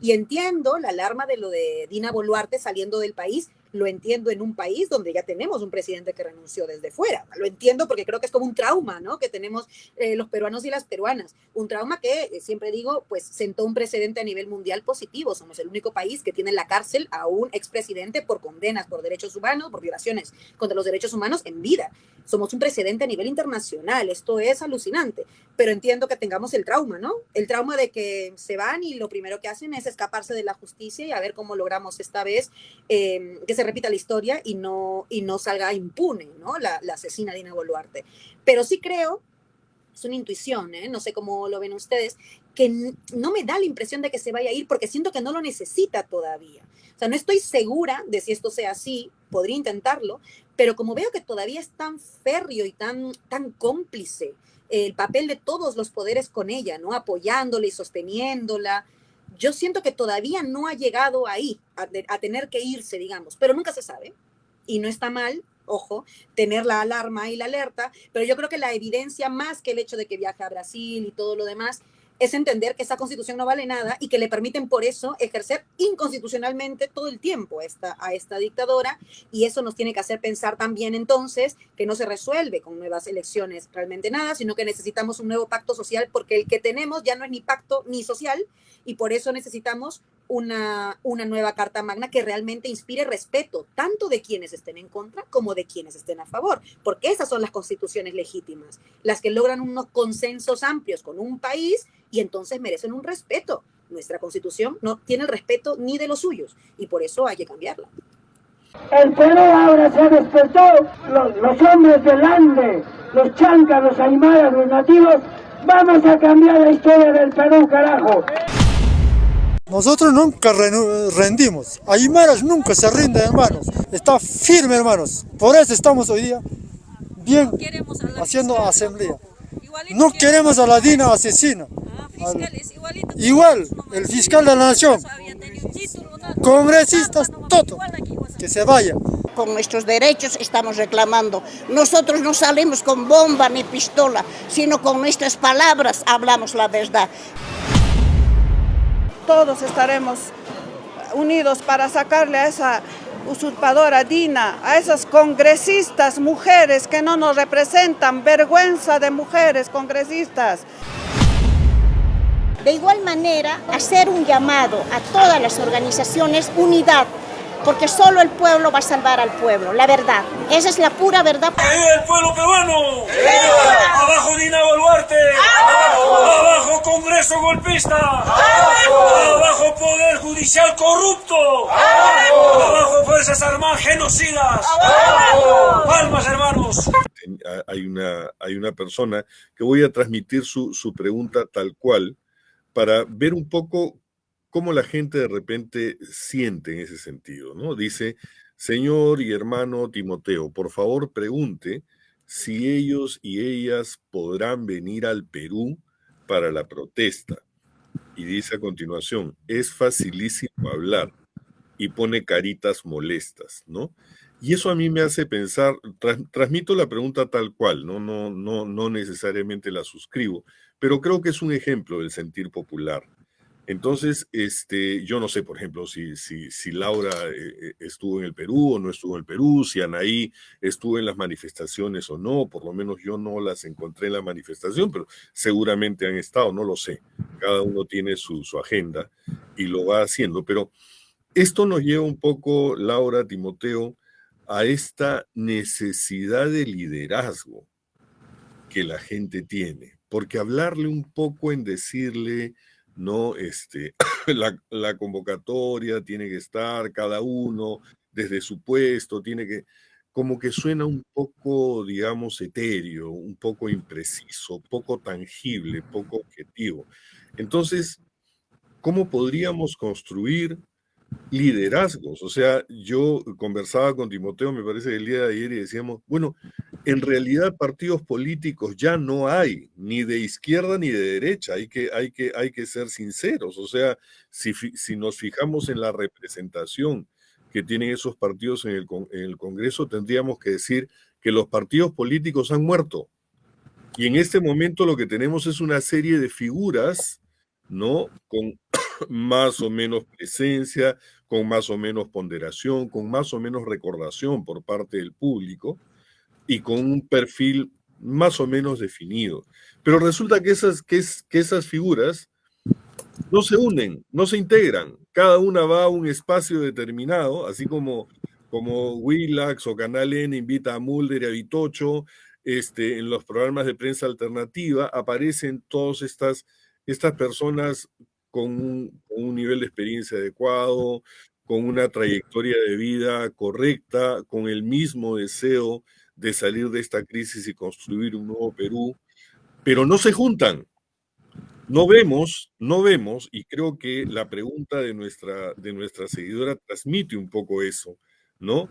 Y entiendo la alarma de lo de Dina Boluarte saliendo del país, lo entiendo en un país donde ya tenemos un presidente que renunció desde fuera. Lo entiendo porque creo que es como un trauma, ¿no? Que tenemos los peruanos y las peruanas. Un trauma que, siempre digo, pues sentó un precedente a nivel mundial positivo. Somos el único país que tiene en la cárcel a un expresidente por condenas por derechos humanos, por violaciones contra los derechos humanos en vida. Somos un precedente a nivel internacional. Esto es alucinante. Pero entiendo que tengamos el trauma, ¿no? El trauma de que se van y lo primero que hacen es escaparse de la justicia y a ver cómo logramos esta vez que se repita la historia y no salga impune, ¿no? La asesina Dina Boluarte. Pero sí creo, es una intuición, no sé cómo lo ven ustedes, que no me da la impresión de que se vaya a ir porque siento que no lo necesita todavía. O sea, no estoy segura de si esto sea así, podría intentarlo, pero como veo que todavía es tan férreo y tan cómplice el papel de todos los poderes con ella, ¿no? Apoyándola y sosteniéndola, yo siento que todavía no ha llegado ahí, a tener que irse, digamos, pero nunca se sabe. Y no está mal, ojo, tener la alarma y la alerta, pero yo creo que la evidencia, más que el hecho de que viaje a Brasil y todo lo demás, es entender que esa constitución no vale nada y que le permiten por eso ejercer inconstitucionalmente todo el tiempo a esta dictadora, y eso nos tiene que hacer pensar también entonces que no se resuelve con nuevas elecciones realmente nada, sino que necesitamos un nuevo pacto social, porque el que tenemos ya no es ni pacto ni social, y por eso necesitamos una nueva Carta Magna que realmente inspire respeto, tanto de quienes estén en contra como de quienes estén a favor, porque esas son las constituciones legítimas, las que logran unos consensos amplios con un país y entonces merecen un respeto. Nuestra constitución no tiene el respeto ni de los suyos y por eso hay que cambiarla. El Perú ahora se despertó, los hombres del Ande, los chancas, los aymaras, los nativos, vamos a cambiar la historia del Perú, carajo. Nosotros nunca rendimos, aymaras nunca se rinden, hermanos, está firme, hermanos, por eso estamos hoy día bien haciendo asamblea. No queremos a la Dina asesina. Igual, el fiscal de la nación, congresistas, todo, que se vaya. Con nuestros derechos estamos reclamando. Nosotros no salimos con bomba ni pistola, sino con nuestras palabras hablamos la verdad. Todos estaremos unidos para sacarle a esa usurpadora Dina, a esas congresistas mujeres que no nos representan, vergüenza de mujeres congresistas. De igual manera, hacer un llamado a todas las organizaciones, unidad, porque solo el pueblo va a salvar al pueblo, la verdad. Esa es la pura verdad. ¡Que viva el pueblo peruano! ¡Viva! ¡Abajo Dina Boluarte! ¡Abajo! ¡Abajo Congreso golpista! ¡Abajo! ¡Abajo Poder Judicial corrupto! ¡Abajo! ¡Abajo Fuerzas Armadas genocidas! ¡Abajo! ¡Palmas, hermanos! Hay una persona que voy a transmitir su pregunta tal cual para ver un poco cómo la gente de repente siente en ese sentido, ¿no? Dice: señor y hermano Timoteo, por favor pregunte si ellos y ellas podrán venir al Perú para la protesta. Y dice a continuación: es facilísimo hablar, y pone caritas molestas, ¿no? Y eso a mí me hace pensar, transmito la pregunta tal cual, no necesariamente la suscribo, pero creo que es un ejemplo del sentir popular. Entonces, yo no sé, por ejemplo, si Laura estuvo en el Perú o no estuvo en el Perú, si Anaí estuvo en las manifestaciones o no, por lo menos yo no las encontré en la manifestación, pero seguramente han estado, no lo sé. Cada uno tiene su agenda y lo va haciendo, pero esto nos lleva un poco, Laura, Timoteo, a esta necesidad de liderazgo que la gente tiene, porque hablarle un poco en decirle, no, la convocatoria tiene que estar cada uno desde su puesto, tiene que, como que suena un poco, digamos, etéreo, un poco impreciso, poco tangible, poco objetivo. Entonces, ¿cómo podríamos construir liderazgos? O sea, yo conversaba con Timoteo, me parece, el día de ayer, y decíamos, bueno, en realidad partidos políticos ya no hay, ni de izquierda ni de derecha, hay que ser sinceros. O sea, si nos fijamos en la representación que tienen esos partidos en el Congreso, tendríamos que decir que los partidos políticos han muerto. Y en este momento lo que tenemos es una serie de figuras, ¿no? Con más o menos presencia, con más o menos ponderación, con más o menos recordación por parte del público y con un perfil más o menos definido. Pero resulta que esas figuras no se unen, no se integran. Cada una va a un espacio determinado, así como Willax o Canal N invita a Mulder y a Vitocho, en los programas de prensa alternativa aparecen todas estas personas con un nivel de experiencia adecuado, con una trayectoria de vida correcta, con el mismo deseo de salir de esta crisis y construir un nuevo Perú, pero no se juntan. No vemos, y creo que la pregunta de nuestra seguidora transmite un poco eso, ¿no?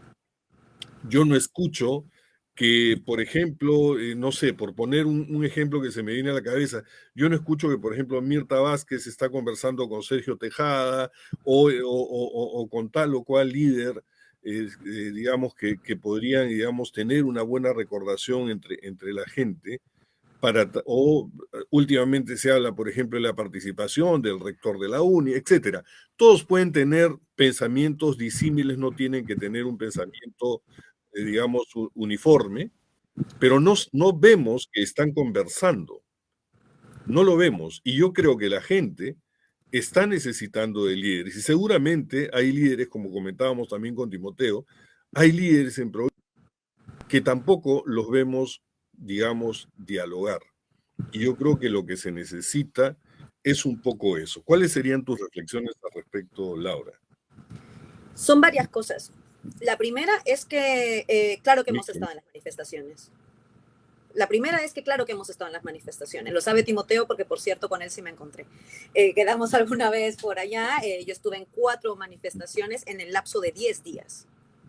Yo no escucho que, por ejemplo, no sé, por poner un ejemplo que se me viene a la cabeza, yo no escucho que, por ejemplo, Mirta Vázquez está conversando con Sergio Tejada o con tal o cual líder, digamos, que podrían, digamos, tener una buena recordación entre la gente. Últimamente se habla, por ejemplo, de la participación del rector de la UNI, etcétera. Todos pueden tener pensamientos disímiles, no tienen que tener un pensamiento, digamos, uniforme, pero no vemos que están conversando. No lo vemos. Y yo creo que la gente está necesitando de líderes. Y seguramente hay líderes, como comentábamos también con Timoteo, hay líderes en provincia que tampoco los vemos, digamos, dialogar. Y yo creo que lo que se necesita es un poco eso. ¿Cuáles serían tus reflexiones al respecto, Laura? Son varias cosas. La primera es que, claro que hemos estado en las manifestaciones. La primera es que claro que hemos estado en las manifestaciones. Lo sabe Timoteo porque, por cierto, con él sí me encontré. Quedamos alguna vez por allá. Yo estuve en 4 manifestaciones en el lapso de 10 días.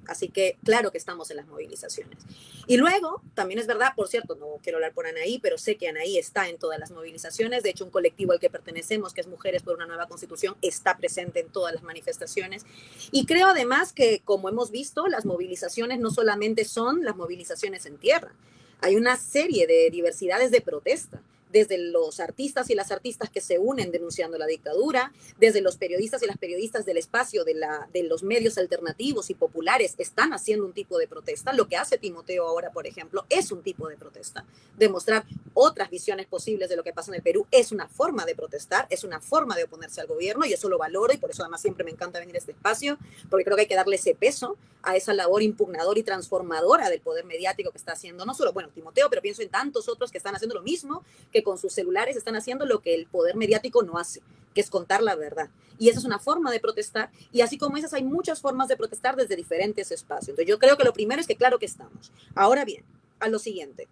Así que claro que estamos en las movilizaciones. Y luego, también es verdad, por cierto, no quiero hablar por Anaí, pero sé que Anaí está en todas las movilizaciones. De hecho, un colectivo al que pertenecemos, que es Mujeres por una Nueva Constitución, está presente en todas las manifestaciones. Y creo además que, como hemos visto, las movilizaciones no solamente son las movilizaciones en tierra. Hay una serie de diversidades de protesta, desde los artistas y las artistas que se unen denunciando la dictadura, desde los periodistas y las periodistas del espacio de los medios alternativos y populares están haciendo un tipo de protesta. Lo que hace Timoteo ahora, por ejemplo, es un tipo de protesta. Demostrar otras visiones posibles de lo que pasa en el Perú es una forma de protestar, es una forma de oponerse al gobierno, y eso lo valoro, y por eso además siempre me encanta venir a este espacio, porque creo que hay que darle ese peso a esa labor impugnadora y transformadora del poder mediático que está haciendo, no solo, bueno, Timoteo, pero pienso en tantos otros que están haciendo lo mismo, que con sus celulares están haciendo lo que el poder mediático no hace, que es contar la verdad. Y esa es una forma de protestar, y así como esas hay muchas formas de protestar desde diferentes espacios. Entonces yo creo que lo primero es que claro que estamos. Ahora bien, a lo siguiente.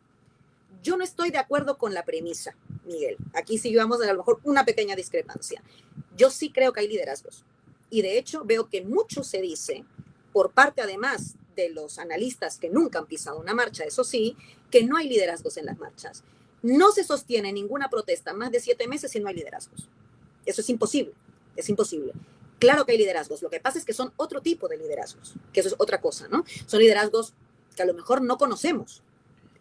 Yo no estoy de acuerdo con la premisa, Miguel. Aquí sí vamos a lo mejor una pequeña discrepancia. Yo sí creo que hay liderazgos. Y de hecho veo que mucho se dice, por parte además de los analistas que nunca han pisado una marcha, eso sí, que no hay liderazgos en las marchas. No se sostiene ninguna protesta más de 7 meses si no hay liderazgos. Eso es imposible, es imposible. Claro que hay liderazgos, lo que pasa es que son otro tipo de liderazgos, que eso es otra cosa, ¿no? Son liderazgos que a lo mejor no conocemos,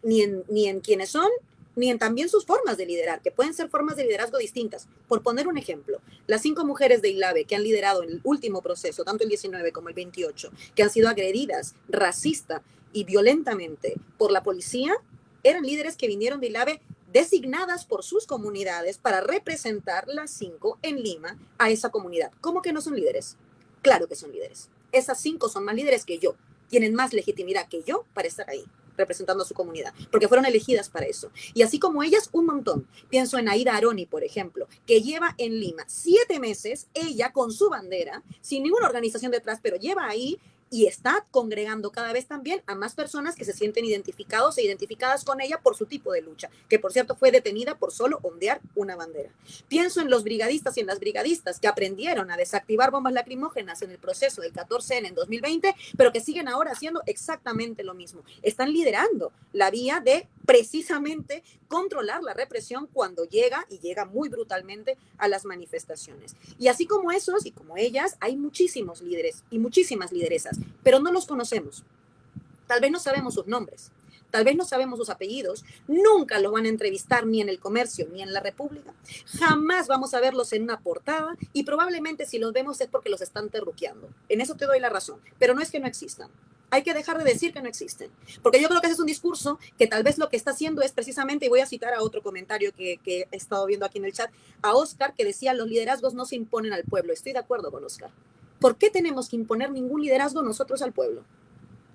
ni en quiénes son, ni en también sus formas de liderar, que pueden ser formas de liderazgo distintas. Por poner un ejemplo, las 5 mujeres de ILABE que han liderado en el último proceso, tanto el 19 como el 28, que han sido agredidas racista y violentamente por la policía, eran líderes que vinieron de ILABE designadas por sus comunidades para representar las 5 en Lima a esa comunidad. ¿Cómo que no son líderes? Claro que son líderes. Esas 5 son más líderes que yo, tienen más legitimidad que yo para estar ahí, representando a su comunidad, porque fueron elegidas para eso. Y así como ellas, un montón. Pienso en Aida Aroni, por ejemplo, que lleva en Lima 7 meses, ella con su bandera, sin ninguna organización detrás, pero lleva ahí y está congregando cada vez también a más personas que se sienten identificados e identificadas con ella por su tipo de lucha, que por cierto fue detenida por solo ondear una bandera. Pienso en los brigadistas y en las brigadistas que aprendieron a desactivar bombas lacrimógenas en el proceso del 14N en 2020, pero que siguen ahora haciendo exactamente lo mismo. Están liderando la vía de precisamente controlar la represión cuando llega, y llega muy brutalmente, a las manifestaciones. Y así como esos y como ellas, hay muchísimos líderes y muchísimas lideresas, pero no los conocemos. Tal vez no sabemos sus nombres, Tal vez no sabemos sus apellidos, nunca los van a entrevistar ni en El Comercio ni en La República, jamás vamos a verlos en una portada y probablemente si los vemos es porque los están terruqueando. En eso te doy la razón, pero no es que no existan. Hay que dejar de decir que no existen, porque yo creo que ese es un discurso que tal vez lo que está haciendo es precisamente, y voy a citar a otro comentario que he estado viendo aquí en el chat, a Oscar, que decía, los liderazgos no se imponen al pueblo. Estoy de acuerdo con Oscar. ¿Por qué tenemos que imponer ningún liderazgo nosotros al pueblo?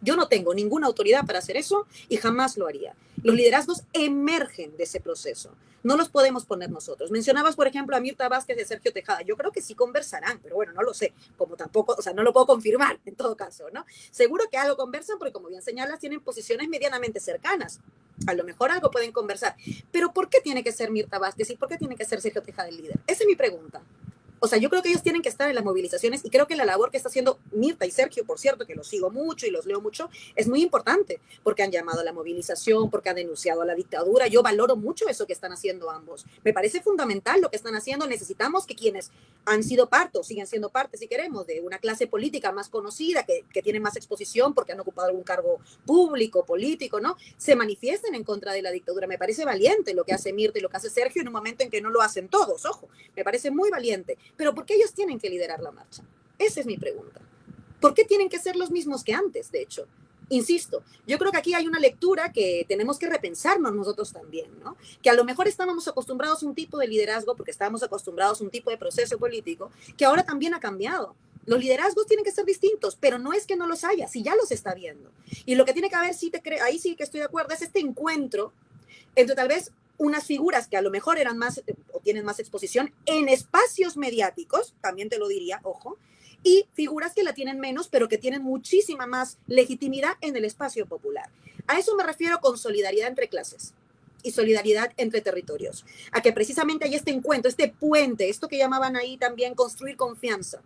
Yo no tengo ninguna autoridad para hacer eso y jamás lo haría. Los liderazgos emergen de ese proceso. No los podemos poner nosotros. Mencionabas, por ejemplo, a Mirta Vázquez y a Sergio Tejada. Yo creo que sí conversarán, pero bueno, no lo sé. Como tampoco, o sea, no lo puedo confirmar en todo caso, ¿no? Seguro que algo conversan porque, como bien señalas, tienen posiciones medianamente cercanas. A lo mejor algo pueden conversar. Pero ¿por qué tiene que ser Mirta Vázquez y por qué tiene que ser Sergio Tejada el líder? Esa es mi pregunta. O sea, yo creo que ellos tienen que estar en las movilizaciones y creo que la labor que está haciendo Mirta y Sergio, por cierto, que los sigo mucho y los leo mucho, es muy importante porque han llamado a la movilización, porque han denunciado a la dictadura. Yo valoro mucho eso que están haciendo ambos. Me parece fundamental lo que están haciendo. Necesitamos que quienes han sido parte o siguen siendo parte, si queremos, de una clase política más conocida, que tiene más exposición porque han ocupado algún cargo público, político, ¿no? Se manifiesten en contra de la dictadura. Me parece valiente lo que hace Mirta y lo que hace Sergio en un momento en que no lo hacen todos, ojo. Me parece muy valiente. Pero ¿por qué ellos tienen que liderar la marcha? Esa es mi pregunta. ¿Por qué tienen que ser los mismos que antes, de hecho? Insisto, yo creo que aquí hay una lectura que tenemos que repensarnos nosotros también, ¿no? Que a lo mejor estábamos acostumbrados a un tipo de liderazgo porque estábamos acostumbrados a un tipo de proceso político que ahora también ha cambiado. Los liderazgos tienen que ser distintos, pero no es que no los haya, si ya los está viendo. Y lo que tiene que haber, ahí sí que estoy de acuerdo, es este encuentro entre tal vez unas figuras que a lo mejor eran más o tienen más exposición en espacios mediáticos, también te lo diría, ojo, y figuras que la tienen menos, pero que tienen muchísima más legitimidad en el espacio popular. A eso me refiero con solidaridad entre clases y solidaridad entre territorios, a que precisamente hay este encuentro, este puente, esto que llamaban ahí también construir confianza.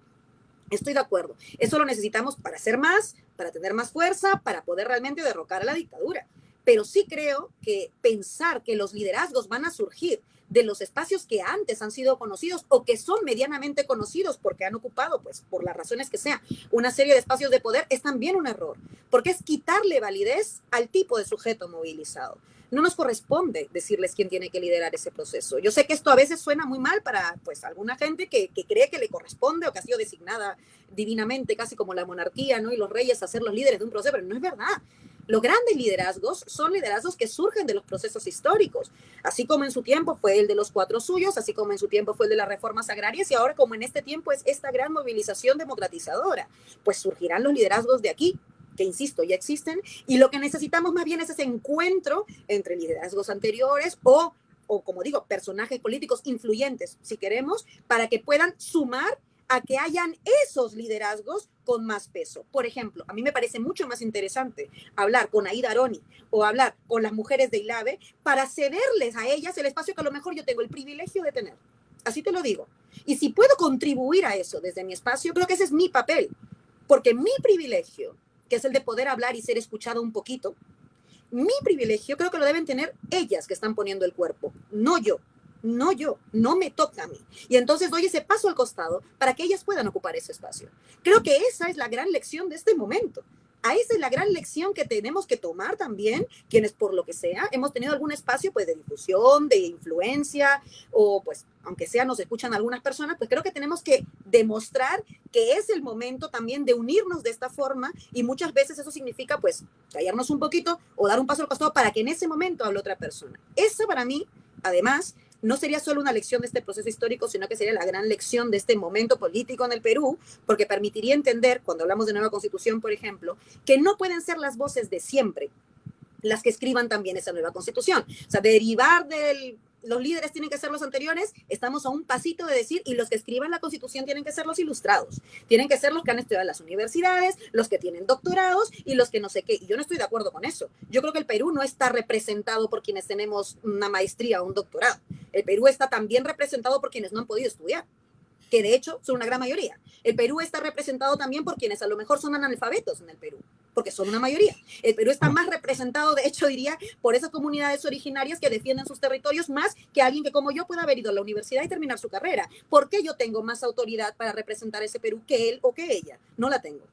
Estoy de acuerdo. Eso lo necesitamos para hacer más, para tener más fuerza, para poder realmente derrocar a la dictadura. Pero sí creo que pensar que los liderazgos van a surgir de los espacios que antes han sido conocidos o que son medianamente conocidos porque han ocupado, pues por las razones que sea, una serie de espacios de poder, es también un error, porque es quitarle validez al tipo de sujeto movilizado. No nos corresponde decirles quién tiene que liderar ese proceso. Yo sé que esto a veces suena muy mal para pues alguna gente que cree que le corresponde o que ha sido designada divinamente, casi como la monarquía, ¿no? Y los reyes a ser los líderes de un proceso, pero no es verdad. Los grandes liderazgos son liderazgos que surgen de los procesos históricos, así como en su tiempo fue el de los 4 suyos, así como en su tiempo fue el de las reformas agrarias y ahora como en este tiempo es esta gran movilización democratizadora, pues surgirán los liderazgos de aquí, que insisto, ya existen, y lo que necesitamos más bien es ese encuentro entre liderazgos anteriores o como digo, personajes políticos influyentes, si queremos, para que puedan sumar a que hayan esos liderazgos con más peso. Por ejemplo, a mí me parece mucho más interesante hablar con Aida Aroni o hablar con las mujeres de ILABE para cederles a ellas el espacio que a lo mejor yo tengo el privilegio de tener. Así te lo digo. Y si puedo contribuir a eso desde mi espacio, creo que ese es mi papel. Porque mi privilegio, que es el de poder hablar y ser escuchado un poquito, mi privilegio creo que lo deben tener ellas que están poniendo el cuerpo, no yo. No me toca a mí. Y entonces doy ese paso al costado para que ellas puedan ocupar ese espacio. Creo que esa es la gran lección de este momento. Esa es la gran lección que tenemos que tomar también, quienes por lo que sea hemos tenido algún espacio pues de difusión, de influencia, o pues aunque sea nos escuchan algunas personas, pues creo que tenemos que demostrar que es el momento también de unirnos de esta forma y muchas veces eso significa pues callarnos un poquito o dar un paso al costado para que en ese momento hable otra persona. Eso para mí, además, no sería solo una lección de este proceso histórico, sino que sería la gran lección de este momento político en el Perú, porque permitiría entender, cuando hablamos de nueva constitución, por ejemplo, que no pueden ser las voces de siempre las que escriban también esa nueva constitución. O sea, derivar los líderes tienen que ser los anteriores, estamos a un pasito de decir, y los que escriban la constitución tienen que ser los ilustrados, tienen que ser los que han estudiado en las universidades, los que tienen doctorados y los que no sé qué. Y yo no estoy de acuerdo con eso. Yo creo que el Perú no está representado por quienes tenemos una maestría o un doctorado. El Perú está también representado por quienes no han podido estudiar, que de hecho son una gran mayoría. El Perú está representado también por quienes a lo mejor son analfabetos en el Perú, porque son una mayoría. El Perú está más representado, de hecho diría, por esas comunidades originarias que defienden sus territorios más que alguien que como yo pueda haber ido a la universidad y terminar su carrera. ¿Por qué yo tengo más autoridad para representar ese Perú que él o que ella? No la tengo.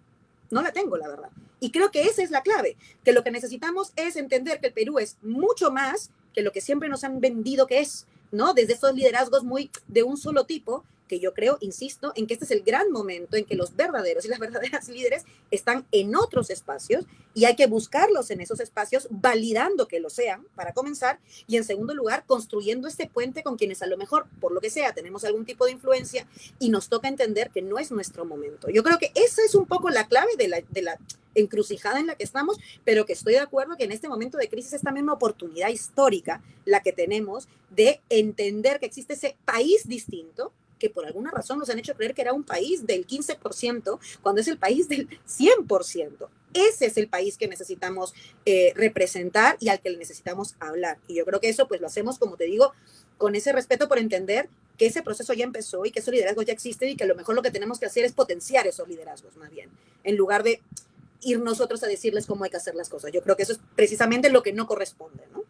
No la tengo, la verdad. Y creo que esa es la clave, que lo que necesitamos es entender que el Perú es mucho más que lo que siempre nos han vendido que es, ¿no? Desde esos liderazgos muy de un solo tipo, que yo creo, insisto, en que este es el gran momento en que los verdaderos y las verdaderas líderes están en otros espacios y hay que buscarlos en esos espacios, validando que lo sean, para comenzar, y en segundo lugar, construyendo este puente con quienes a lo mejor, por lo que sea, tenemos algún tipo de influencia y nos toca entender que no es nuestro momento. Yo creo que esa es un poco la clave de la encrucijada en la que estamos, pero que estoy de acuerdo que en este momento de crisis es también una oportunidad histórica la que tenemos de entender que existe ese país distinto, que por alguna razón nos han hecho creer que era un país del 15%, cuando es el país del 100%. Ese es el país que necesitamos representar y al que le necesitamos hablar. Y yo creo que eso pues lo hacemos, como te digo, con ese respeto por entender que ese proceso ya empezó y que esos liderazgos ya existen y que a lo mejor lo que tenemos que hacer es potenciar esos liderazgos más bien, en lugar de ir nosotros a decirles cómo hay que hacer las cosas. Yo creo que eso es precisamente lo que no corresponde, ¿no?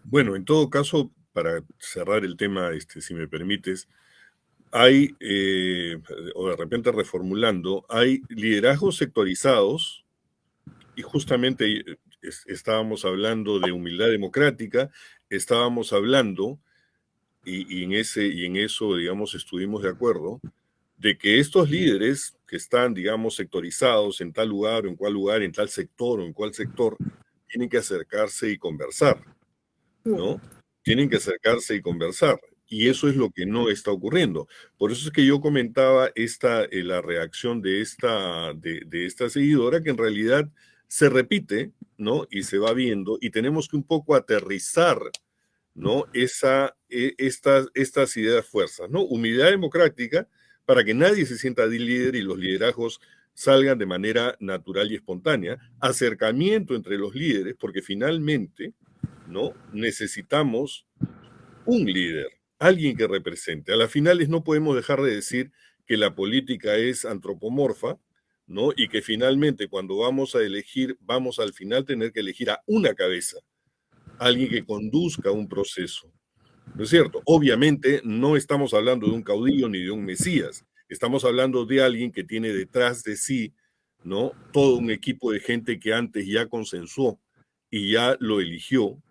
Bueno, en todo caso, para cerrar el tema, si me permites, hay, o de repente reformulando, hay liderazgos sectorizados y justamente estábamos hablando de humildad democrática, estábamos hablando, y en eso, digamos, estuvimos de acuerdo, de que estos líderes que están, digamos, sectorizados en tal lugar o en cual lugar, en tal sector o en cual sector, tienen que acercarse y conversar, ¿no? Tienen que acercarse y conversar. Y eso es lo que no está ocurriendo. Por eso es que yo comentaba la reacción de esta seguidora, que en realidad se repite, ¿no? Y se va viendo, y tenemos que un poco aterrizar, ¿no? Estas ideas fuerzas, ¿no? Humildad democrática, para que nadie se sienta líder y los liderazgos salgan de manera natural y espontánea. Acercamiento entre los líderes, porque finalmente, ¿no? Necesitamos un líder, alguien que represente. A las finales no podemos dejar de decir que la política es antropomorfa, ¿no? Y que finalmente cuando vamos a elegir, vamos al final tener que elegir a una cabeza, alguien que conduzca un proceso. ¿No es cierto? Obviamente no estamos hablando de un caudillo ni de un mesías, estamos hablando de alguien que tiene detrás de sí, ¿no? Todo un equipo de gente que antes ya consensuó y ya lo eligió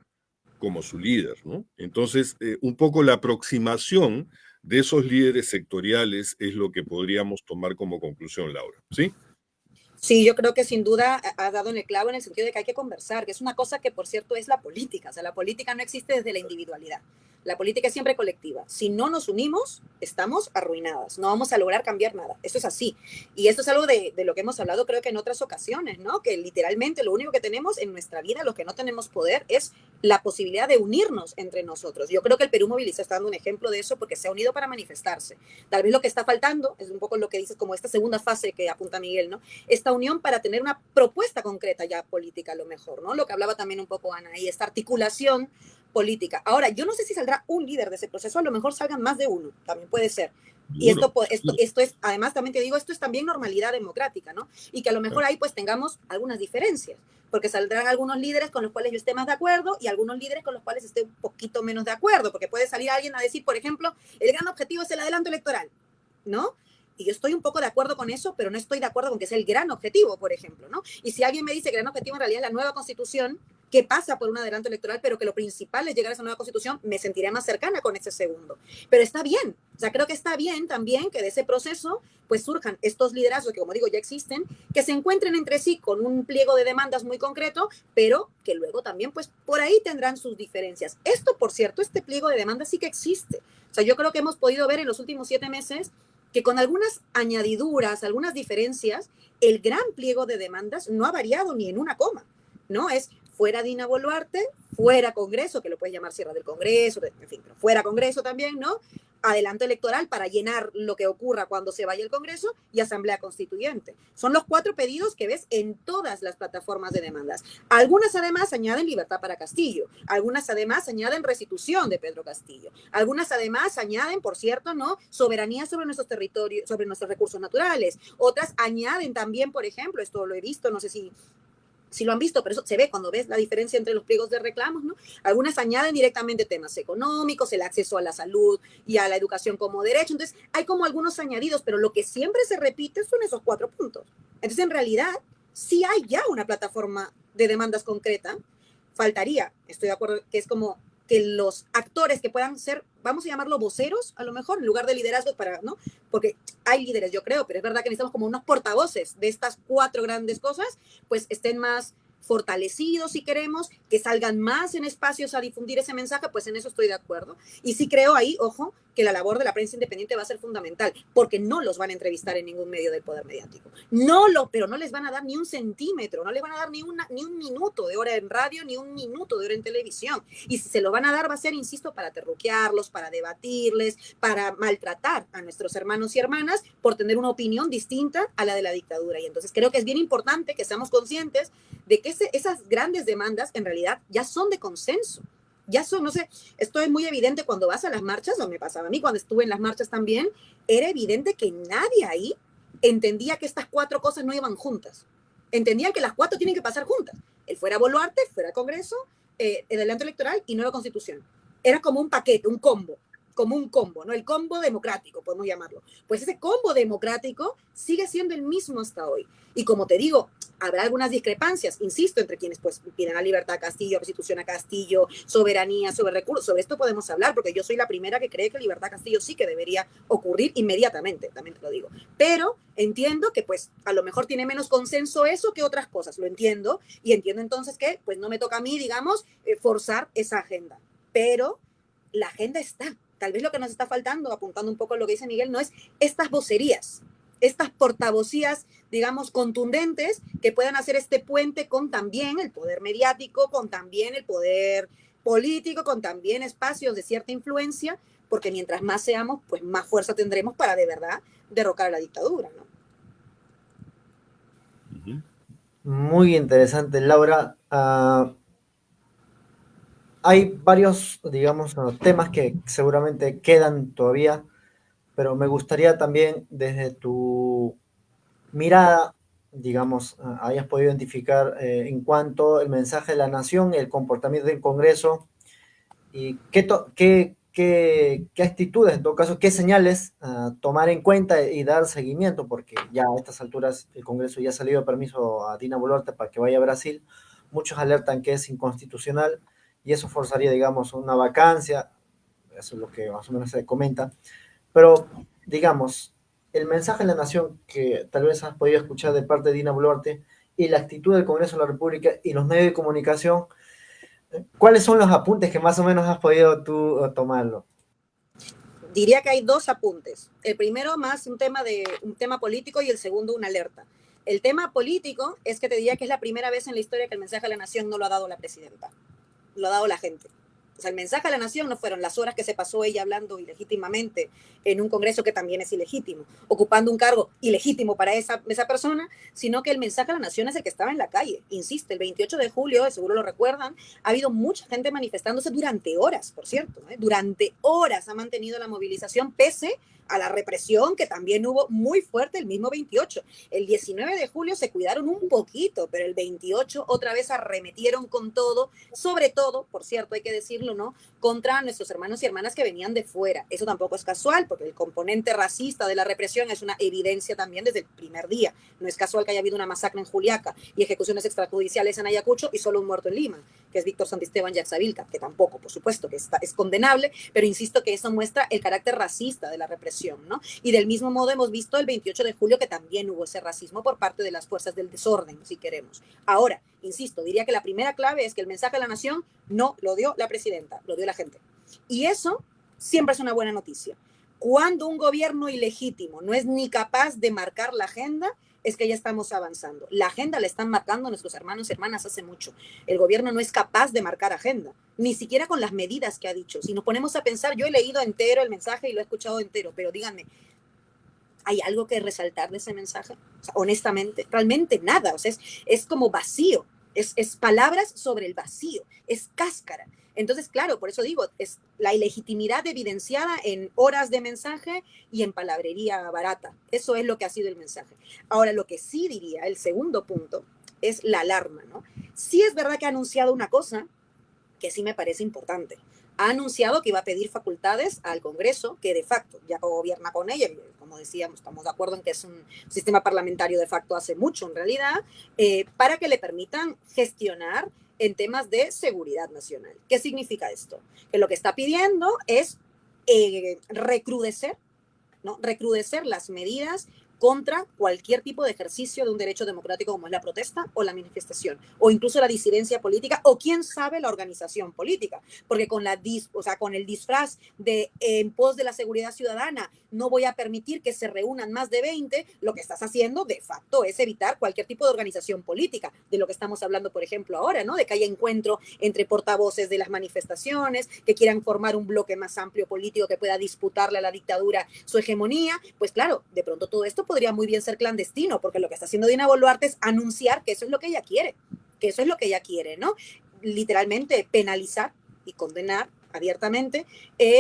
como su líder, ¿no? Entonces, un poco la aproximación de esos líderes sectoriales es lo que podríamos tomar como conclusión, Laura, ¿sí? Sí, yo creo que sin duda has dado en el clavo en el sentido de que hay que conversar, que es una cosa que, por cierto, es la política. O sea, la política no existe desde la individualidad. La política es siempre colectiva. Si no nos unimos, estamos arruinadas. No vamos a lograr cambiar nada. Eso es así. Y esto es algo de lo que hemos hablado, creo que en otras ocasiones, ¿no? Que literalmente lo único que tenemos en nuestra vida, los que no tenemos poder, es la posibilidad de unirnos entre nosotros. Yo creo que el Perú Moviliza está dando un ejemplo de eso porque se ha unido para manifestarse. Tal vez lo que está faltando es un poco lo que dices, como esta segunda fase que apunta Miguel, ¿no? Esta unión para tener una propuesta concreta ya política a lo mejor, ¿no? Lo que hablaba también un poco Ana, y esta articulación política. Ahora, yo no sé si saldrá un líder de ese proceso, a lo mejor salgan más de uno, también puede ser. Y esto es, además también te digo, esto es también normalidad democrática, ¿no? Y que a lo mejor ahí pues tengamos algunas diferencias, porque saldrán algunos líderes con los cuales yo esté más de acuerdo y algunos líderes con los cuales esté un poquito menos de acuerdo, porque puede salir alguien a decir, por ejemplo, el gran objetivo es el adelanto electoral, ¿no? Y yo estoy un poco de acuerdo con eso, pero no estoy de acuerdo con que sea el gran objetivo, por ejemplo, ¿no? Y si alguien me dice que el gran objetivo en realidad es la nueva constitución, que pasa por un adelanto electoral, pero que lo principal es llegar a esa nueva constitución, me sentiré más cercana con ese segundo. Pero está bien, o sea, creo que está bien también que de ese proceso pues surjan estos liderazgos que, como digo, ya existen, que se encuentren entre sí con un pliego de demandas muy concreto, pero que luego también pues por ahí tendrán sus diferencias. Esto, por cierto, este pliego de demandas sí que existe. O sea, yo creo que hemos podido ver en los últimos 7 meses que con algunas añadiduras, algunas diferencias, el gran pliego de demandas no ha variado ni en una coma, ¿no? Es fuera Dina Boluarte, fuera Congreso, que lo puedes llamar cierre del Congreso, en fin, pero fuera Congreso también, ¿no? Adelanto electoral para llenar lo que ocurra cuando se vaya el Congreso y Asamblea Constituyente. Son los 4 pedidos que ves en todas las plataformas de demandas. Algunas además añaden libertad para Castillo, algunas además añaden restitución de Pedro Castillo, algunas además añaden, por cierto, ¿no? Soberanía sobre nuestros territorios, sobre nuestros recursos naturales, otras añaden también, por ejemplo, esto lo he visto, no sé si si lo han visto, pero eso se ve cuando ves la diferencia entre los pliegos de reclamos, ¿no? Algunas añaden directamente temas económicos, el acceso a la salud y a la educación como derecho. Entonces, hay como algunos añadidos, pero lo que siempre se repite son esos 4 puntos. Entonces, en realidad, sí hay ya una plataforma de demandas concreta. Faltaría, estoy de acuerdo, que es como que los actores que puedan ser, vamos a llamarlo voceros, a lo mejor, en lugar de liderazgos, para, ¿no? Porque hay líderes, yo creo, pero es verdad que necesitamos como unos portavoces de estas 4 grandes cosas, pues estén más fortalecidos, si queremos, que salgan más en espacios a difundir ese mensaje, pues en eso estoy de acuerdo. Y sí creo ahí, ojo, que la labor de la prensa independiente va a ser fundamental, porque no los van a entrevistar en ningún medio del poder mediático. Pero no les van a dar ni un centímetro, no les van a dar ni un minuto de hora en radio, ni un minuto de hora en televisión. Y si se lo van a dar, va a ser, insisto, para terruquearlos, para debatirles, para maltratar a nuestros hermanos y hermanas por tener una opinión distinta a la de la dictadura. Y entonces creo que es bien importante que seamos conscientes de que esas grandes demandas en realidad ya son de consenso. Ya son, no sé, esto es muy evidente cuando vas a las marchas, o me pasaba a mí cuando estuve en las marchas también, era evidente que nadie ahí entendía que estas 4 cosas no iban juntas. Entendían que las 4 tienen que pasar juntas. El fuera Boluarte, fuera Congreso, el adelanto electoral y nueva Constitución. Era como un paquete, un combo, ¿no? El combo democrático, podemos llamarlo. Pues ese combo democrático sigue siendo el mismo hasta hoy. Y como te digo, habrá algunas discrepancias, insisto, entre quienes pues piden la libertad a Castillo, restitución a Castillo, soberanía sobre recursos. Sobre esto podemos hablar, porque yo soy la primera que cree que libertad a Castillo sí que debería ocurrir inmediatamente, también te lo digo. Pero entiendo que pues a lo mejor tiene menos consenso eso que otras cosas, lo entiendo, y entiendo entonces que pues no me toca a mí, digamos, forzar esa agenda. Pero la agenda está. Tal vez lo que nos está faltando, apuntando un poco a lo que dice Miguel, no es estas vocerías, estas portavocías, digamos, contundentes que puedan hacer este puente con también el poder mediático, con también el poder político, con también espacios de cierta influencia, porque mientras más seamos, pues más fuerza tendremos para de verdad derrocar a la dictadura, ¿no? Muy interesante, Laura. Hay varios, digamos, temas que seguramente quedan todavía, pero me gustaría también desde tu mirada, digamos, hayas podido identificar en cuanto al mensaje de la nación, el comportamiento del Congreso y qué actitudes, en todo caso, qué señales tomar en cuenta y dar seguimiento, porque ya a estas alturas el Congreso ya ha salido de permiso a Dina Boluarte para que vaya a Brasil. Muchos alertan que es inconstitucional y eso forzaría, digamos, una vacancia. Eso es lo que más o menos se comenta. Pero, digamos, el mensaje de la nación que tal vez has podido escuchar de parte de Dina Boluarte y la actitud del Congreso de la República y los medios de comunicación, ¿cuáles son los apuntes que más o menos has podido tú tomarlo? Diría que hay 2 apuntes. El primero más un tema político y el segundo una alerta. El tema político es que te diría que es la primera vez en la historia que el mensaje a la nación no lo ha dado la presidenta, lo ha dado la gente. O sea, el mensaje a la nación no fueron las horas que se pasó ella hablando ilegítimamente en un Congreso que también es ilegítimo, ocupando un cargo ilegítimo para esa persona, sino que el mensaje a la nación es el que estaba en la calle. Insisto, el 28 de julio, seguro lo recuerdan, ha habido mucha gente manifestándose durante horas, por cierto, durante horas ha mantenido la movilización pese a la represión que también hubo muy fuerte el mismo 28. El 19 de julio se cuidaron un poquito, pero el 28 otra vez arremetieron con todo, sobre todo, por cierto, hay que decirlo, ¿no?, contra nuestros hermanos y hermanas que venían de fuera. Eso tampoco es casual, porque el componente racista de la represión es una evidencia también desde el primer día. No es casual que haya habido una masacre en Juliaca y ejecuciones extrajudiciales en Ayacucho y solo un muerto en Lima, que es Víctor Santisteban Yaxavilca, que tampoco, por supuesto, que es condenable, pero insisto que eso muestra el carácter racista de la represión, ¿no? Y del mismo modo hemos visto el 28 de julio que también hubo ese racismo por parte de las fuerzas del desorden, si queremos. Ahora, insisto, diría que la primera clave es que el mensaje a la nación no lo dio la presidenta, lo dio la gente. Y eso siempre es una buena noticia. Cuando un gobierno ilegítimo no es ni capaz de marcar la agenda, es que ya estamos avanzando. La agenda la están marcando nuestros hermanos y hermanas hace mucho. El gobierno no es capaz de marcar agenda, ni siquiera con las medidas que ha dicho. Si nos ponemos a pensar, yo he leído entero el mensaje y lo he escuchado entero, pero díganme, ¿hay algo que resaltar de ese mensaje? O sea, honestamente, realmente nada. O sea, es como vacío. Es palabras sobre el vacío. Es cáscara. Entonces, claro, por eso digo, es la ilegitimidad evidenciada en horas de mensaje y en palabrería barata. Eso es lo que ha sido el mensaje. Ahora, lo que sí diría, el segundo punto, es la alarma, ¿no? Sí es verdad que ha anunciado una cosa que sí me parece importante. Ha anunciado que iba a pedir facultades al Congreso, que de facto ya gobierna con ella. Como decíamos, estamos de acuerdo en que es un sistema parlamentario de facto hace mucho en realidad, para que le permitan gestionar en temas de seguridad nacional. ¿Qué significa esto? Que lo que está pidiendo es recrudecer, ¿no? Recrudecer las medidas contra cualquier tipo de ejercicio de un derecho democrático como es la protesta o la manifestación, o incluso la disidencia política, o quién sabe la organización política, porque con con el disfraz de en pos de la seguridad ciudadana no voy a permitir que se reúnan más de 20, lo que estás haciendo de facto es evitar cualquier tipo de organización política, de lo que estamos hablando, por ejemplo, ahora, ¿no? De que haya encuentro entre portavoces de las manifestaciones, que quieran formar un bloque más amplio político que pueda disputarle a la dictadura su hegemonía. Pues claro, de pronto todo esto podría muy bien ser clandestino, porque lo que está haciendo Dina Boluarte es anunciar que eso es lo que ella quiere, ¿no? Literalmente penalizar y condenar abiertamente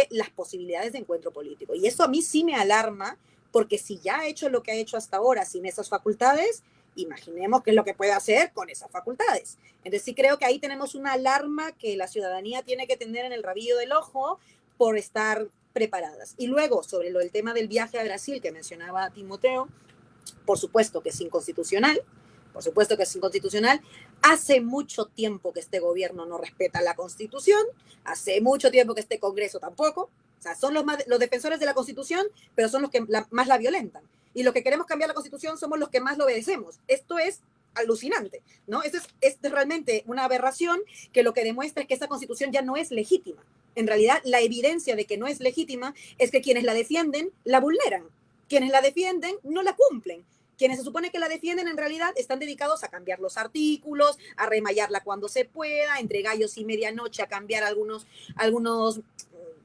las posibilidades de encuentro político. Y eso a mí sí me alarma, porque si ya ha hecho lo que ha hecho hasta ahora sin esas facultades, imaginemos qué es lo que puede hacer con esas facultades. Entonces sí creo que ahí tenemos una alarma que la ciudadanía tiene que tener en el rabillo del ojo por estar preparadas. Y luego, sobre lo del tema del viaje a Brasil que mencionaba Timoteo, por supuesto que es inconstitucional, Hace mucho tiempo que este gobierno no respeta la Constitución, hace mucho tiempo que este Congreso tampoco. O sea, son los defensores de la Constitución, pero son los que más la violentan. Y los que queremos cambiar la Constitución somos los que más lo obedecemos. Esto es alucinante, ¿no? Es realmente una aberración que lo que demuestra es que esa Constitución ya no es legítima. En realidad, la evidencia de que no es legítima es que quienes la defienden la vulneran. Quienes la defienden no la cumplen. Quienes se supone que la defienden en realidad están dedicados a cambiar los artículos, a remayarla cuando se pueda, entre gallos y medianoche a cambiar algunos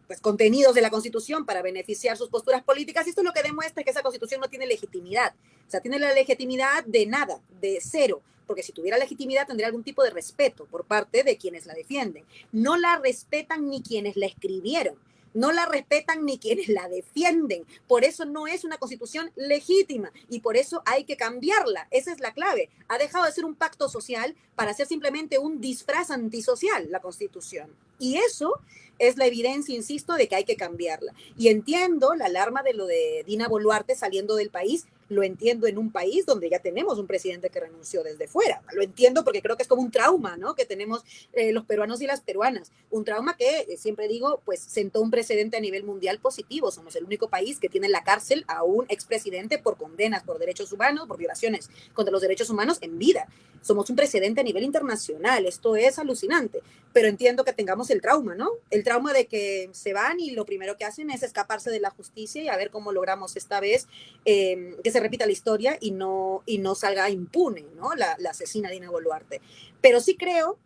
pues, contenidos de la Constitución para beneficiar sus posturas políticas. Y esto es lo que demuestra que esa Constitución no tiene legitimidad. O sea, tiene la legitimidad de nada, de cero. Porque si tuviera legitimidad tendría algún tipo de respeto por parte de quienes la defienden. No la respetan ni quienes la escribieron. No la respetan ni quienes la defienden. Por eso no es una Constitución legítima y por eso hay que cambiarla. Esa es la clave. Ha dejado de ser un pacto social para ser simplemente un disfraz antisocial, la Constitución. Y eso es la evidencia, insisto, de que hay que cambiarla. Y entiendo la alarma de lo de Dina Boluarte saliendo del país. Lo entiendo en un país donde ya tenemos un presidente que renunció desde fuera. Lo entiendo porque creo que es como un trauma, ¿no? Que tenemos los peruanos y las peruanas. Un trauma que, siempre digo, pues sentó un precedente a nivel mundial positivo. Somos el único país que tiene en la cárcel a un expresidente por condenas por derechos humanos, por violaciones contra los derechos humanos en vida. Somos un precedente a nivel internacional. Esto es alucinante. Pero entiendo que tengamos el trauma, ¿no? El trauma de que se van y lo primero que hacen es escaparse de la justicia y a ver cómo logramos esta vez que se repita la historia y no salga impune, ¿no? La asesina Dina Boluarte. Pero sí creo,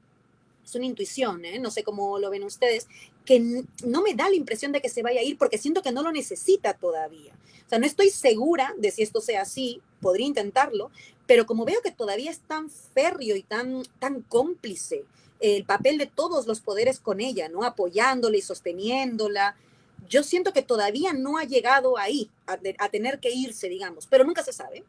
es una intuición, no sé cómo lo ven ustedes, que no me da la impresión de que se vaya a ir porque siento que no lo necesita todavía. O sea, no estoy segura de si esto sea así, podría intentarlo, pero como veo que todavía es tan férreo y tan cómplice el papel de todos los poderes con ella, ¿no? Apoyándola y sosteniéndola, yo siento que todavía no ha llegado ahí, a tener que irse, digamos, pero nunca se sabe,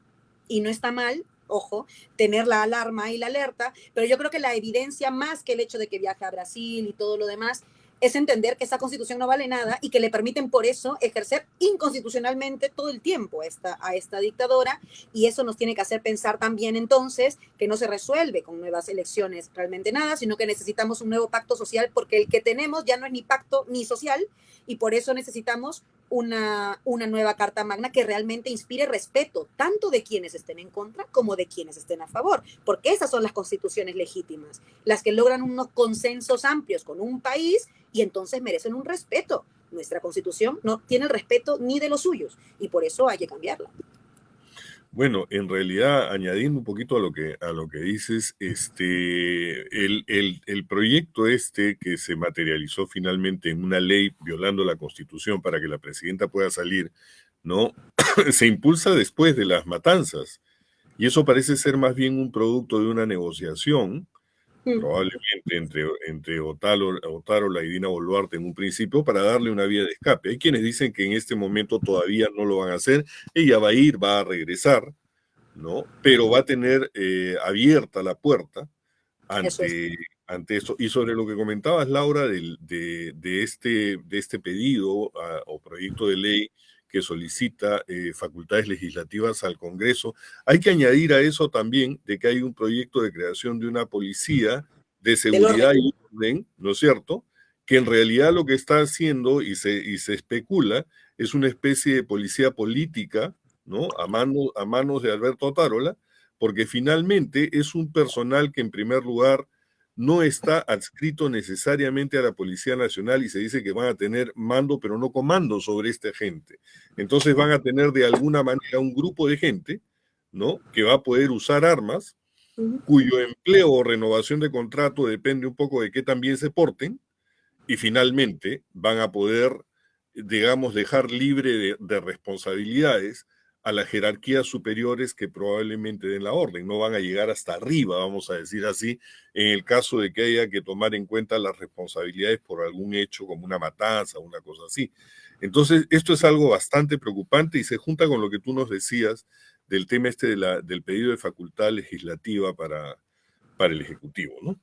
y no está mal, ojo, tener la alarma y la alerta, pero yo creo que la evidencia, más que el hecho de que viaje a Brasil y todo lo demás, es entender que esa Constitución no vale nada y que le permiten por eso ejercer inconstitucionalmente todo el tiempo a esta dictadora, y eso nos tiene que hacer pensar también entonces que no se resuelve con nuevas elecciones realmente nada, sino que necesitamos un nuevo pacto social, porque el que tenemos ya no es ni pacto ni social, y por eso necesitamos una nueva Carta Magna que realmente inspire respeto, tanto de quienes estén en contra como de quienes estén a favor, porque esas son las constituciones legítimas, las que logran unos consensos amplios con un país y entonces merecen un respeto. Nuestra Constitución no tiene el respeto ni de los suyos y por eso hay que cambiarla. Bueno, en realidad, añadiendo un poquito a lo que dices, el proyecto que se materializó finalmente en una ley violando la Constitución para que la presidenta pueda salir, ¿no? Se impulsa después de las matanzas, y eso parece ser más bien un producto de una negociación, probablemente entre Otárola y Dina Boluarte en un principio, para darle una vía de escape. Hay quienes dicen que en este momento todavía no lo van a hacer, ella va a ir, va a regresar, ¿no? Pero va a tener abierta la puerta Eso es. ante esto. Y sobre lo que comentabas, Laura, de este pedido o proyecto de ley que solicita facultades legislativas al Congreso, hay que añadir a eso también de que hay un proyecto de creación de una policía de seguridad y orden, ¿no es cierto?, que en realidad lo que está haciendo y se especula es una especie de policía política, ¿no?, a manos de Alberto Otárola, porque finalmente es un personal que en primer lugar no está adscrito necesariamente a la Policía Nacional y se dice que van a tener mando, pero no comando sobre esta gente. Entonces van a tener de alguna manera un grupo de gente, ¿no?, que va a poder usar armas, cuyo empleo o renovación de contrato depende un poco de qué tan bien se porten, y finalmente van a poder, digamos, dejar libre de responsabilidades a las jerarquías superiores que probablemente den la orden. No van a llegar hasta arriba, vamos a decir así, en el caso de que haya que tomar en cuenta las responsabilidades por algún hecho como una matanza o una cosa así. Entonces, esto es algo bastante preocupante y se junta con lo que tú nos decías del tema del pedido de facultad legislativa para el Ejecutivo, ¿no?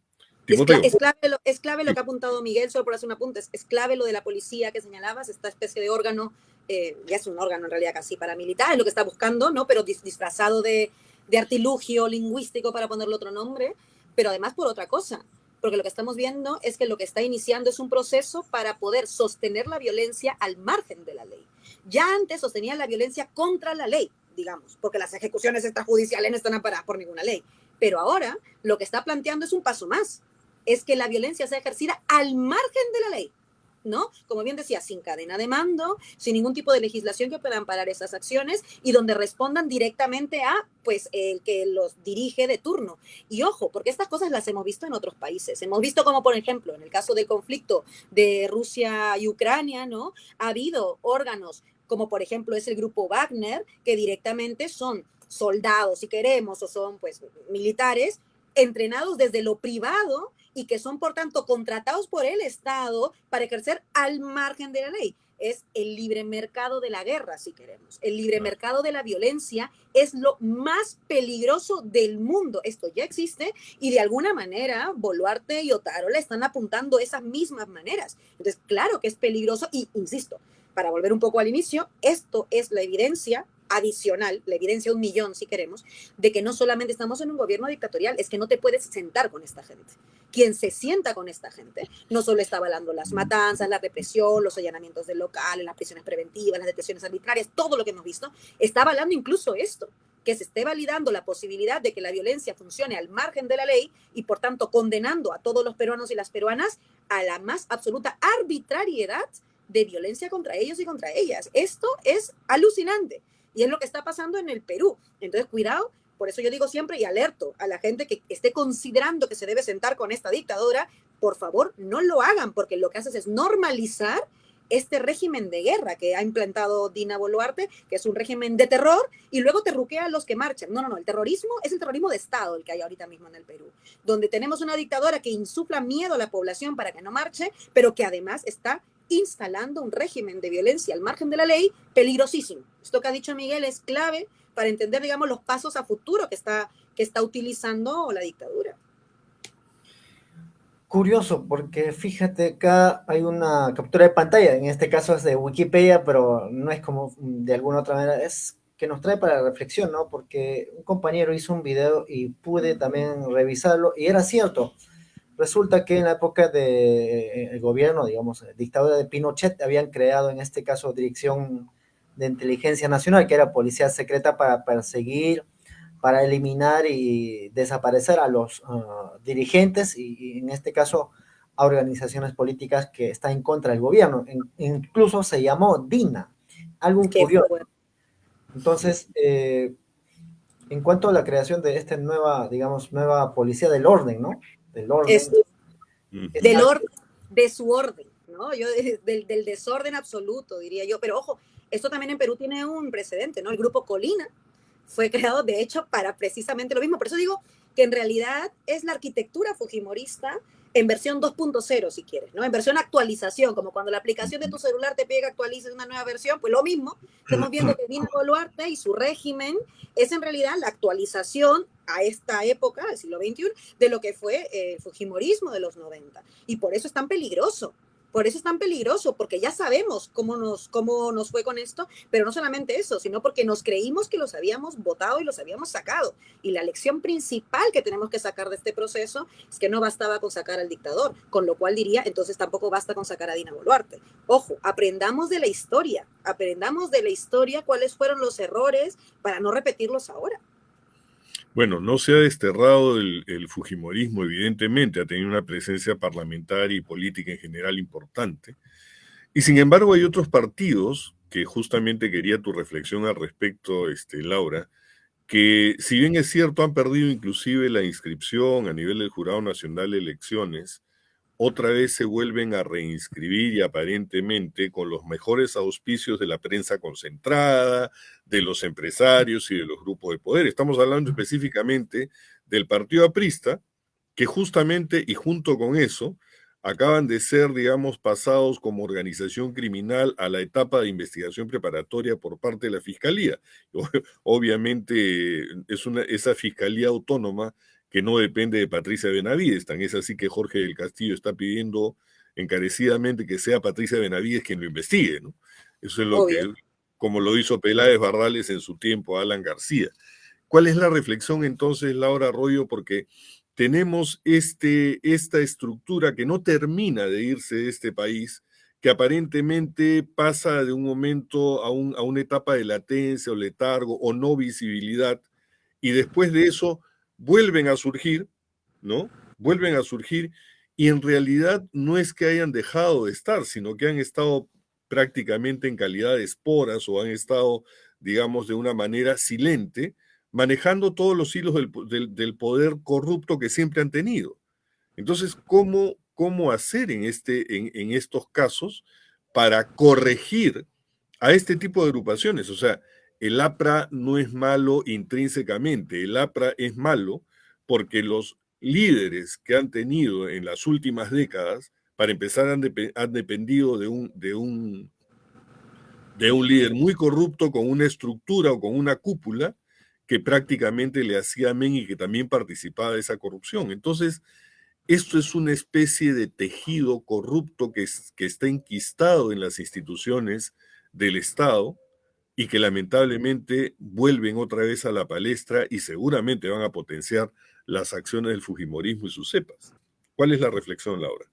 Timoteo. Es clave lo que ha apuntado Miguel, solo por hacer un apunte, es clave lo de la policía que señalabas, esta especie de órgano, ya es un órgano en realidad casi paramilitar, es lo que está buscando, ¿no? Pero disfrazado de artilugio lingüístico para ponerle otro nombre, pero además por otra cosa, porque lo que estamos viendo es que lo que está iniciando es un proceso para poder sostener la violencia al margen de la ley. Ya antes sostenían la violencia contra la ley, digamos, porque las ejecuciones extrajudiciales no están amparadas por ninguna ley, pero ahora lo que está planteando es un paso más, es que la violencia sea ejercida al margen de la ley, ¿no? Como bien decía, sin cadena de mando, sin ningún tipo de legislación que pueda amparar esas acciones y donde respondan directamente a, pues, el que los dirige de turno. Y ojo, porque estas cosas las hemos visto en otros países. Hemos visto como, por ejemplo, en el caso del conflicto de Rusia y Ucrania, ¿no? Ha habido órganos como, por ejemplo, es el grupo Wagner, que directamente son soldados, si queremos, o son, pues, militares entrenados desde lo privado y que son, por tanto, contratados por el Estado para ejercer al margen de la ley. Es el libre mercado de la guerra, si queremos. El libre mercado de la violencia es lo más peligroso del mundo. Esto ya existe y de alguna manera Boluarte y Otárola están apuntando esas mismas maneras. Entonces, claro que es peligroso y, insisto, para volver un poco al inicio, esto es la evidencia adicional, la evidencia 1.000.000, si queremos, de que no solamente estamos en un gobierno dictatorial, es que no te puedes sentar con esta gente. Quien se sienta con esta gente no solo está avalando las matanzas, la represión, los allanamientos de locales, las prisiones preventivas, las detenciones arbitrarias, todo lo que hemos visto, está avalando incluso esto, que se esté validando la posibilidad de que la violencia funcione al margen de la ley y, por tanto, condenando a todos los peruanos y las peruanas a la más absoluta arbitrariedad de violencia contra ellos y contra ellas. Esto es alucinante. Y es lo que está pasando en el Perú. Entonces, cuidado, por eso yo digo siempre y alerto a la gente que esté considerando que se debe sentar con esta dictadura, por favor, no lo hagan, porque lo que haces es normalizar este régimen de guerra que ha implantado Dina Boluarte, que es un régimen de terror, y luego terruquea a los que marchan. No, el terrorismo es el terrorismo de Estado el que hay ahorita mismo en el Perú, donde tenemos una dictadora que insufla miedo a la población para que no marche, pero que además está instalando un régimen de violencia al margen de la ley peligrosísimo. Esto que ha dicho Miguel es clave para entender, digamos, los pasos a futuro que está utilizando la dictadura. Curioso, porque fíjate, acá hay una captura de pantalla, en este caso es de Wikipedia, pero no es como de alguna otra manera, es que nos trae para la reflexión, ¿no? Porque un compañero hizo un video y pude también revisarlo, y era cierto. Resulta que en la época del gobierno, digamos, dictadura de Pinochet, habían creado en este caso Dirección de Inteligencia Nacional, que era policía secreta para perseguir, para eliminar y desaparecer a los dirigentes y en este caso a organizaciones políticas que están en contra del gobierno. Incluso se llamó DINA, algo curioso. Bueno. Entonces, en cuanto a la creación de esta nueva policía del orden, ¿no? Del orden. De su orden, ¿no? Del desorden absoluto, diría yo. Pero ojo, esto también en Perú tiene un precedente, ¿no? El grupo Colina fue creado, de hecho, para precisamente lo mismo. Por eso digo que en realidad es la arquitectura fujimorista en versión 2.0 si quieres, ¿no? En versión actualización, como cuando la aplicación de tu celular te pide que actualices una nueva versión, pues lo mismo. Estamos viendo que Dina Boluarte y su régimen es en realidad la actualización a esta época, del siglo XXI, de lo que fue el fujimorismo de los 90. Y por eso es tan peligroso. Por eso es tan peligroso, porque ya sabemos cómo nos fue con esto, pero no solamente eso, sino porque nos creímos que los habíamos votado y los habíamos sacado. Y la lección principal que tenemos que sacar de este proceso es que no bastaba con sacar al dictador, con lo cual diría, entonces tampoco basta con sacar a Dina Boluarte. Ojo, aprendamos de la historia cuáles fueron los errores para no repetirlos ahora. Bueno, no se ha desterrado el fujimorismo, evidentemente, ha tenido una presencia parlamentaria y política en general importante. Y sin embargo hay otros partidos, que justamente quería tu reflexión al respecto, Laura, que si bien es cierto han perdido inclusive la inscripción a nivel del Jurado Nacional de Elecciones, otra vez se vuelven a reinscribir y aparentemente con los mejores auspicios de la prensa concentrada, de los empresarios y de los grupos de poder. Estamos hablando específicamente del Partido Aprista, que justamente y junto con eso acaban de ser, digamos, pasados como organización criminal a la etapa de investigación preparatoria por parte de la Fiscalía. Obviamente esa Fiscalía Autónoma que no depende de Patricia Benavides, tan es así que Jorge del Castillo está pidiendo encarecidamente que sea Patricia Benavides quien lo investigue, ¿no? Eso es lo que, como lo hizo Peláez Bardales en su tiempo a Alan García. ¿Cuál es la reflexión entonces, Laura Arroyo? Porque tenemos esta estructura que no termina de irse de este país, que aparentemente pasa de un momento a una etapa de latencia o letargo o no visibilidad, y después de eso vuelven a surgir, ¿no? Vuelven a surgir, y en realidad no es que hayan dejado de estar, sino que han estado prácticamente en calidad de esporas o han estado, digamos, de una manera silente, manejando todos los hilos del poder corrupto que siempre han tenido. Entonces, ¿cómo hacer en estos casos para corregir a este tipo de agrupaciones? O sea, el APRA no es malo intrínsecamente, el APRA es malo porque los líderes que han tenido en las últimas décadas, para empezar, han dependido de un líder muy corrupto con una estructura o con una cúpula que prácticamente le hacía amén y que también participaba de esa corrupción. Entonces, esto es una especie de tejido corrupto que está enquistado en las instituciones del Estado y que lamentablemente vuelven otra vez a la palestra y seguramente van a potenciar las acciones del fujimorismo y sus cepas. ¿Cuál es la reflexión, Laura?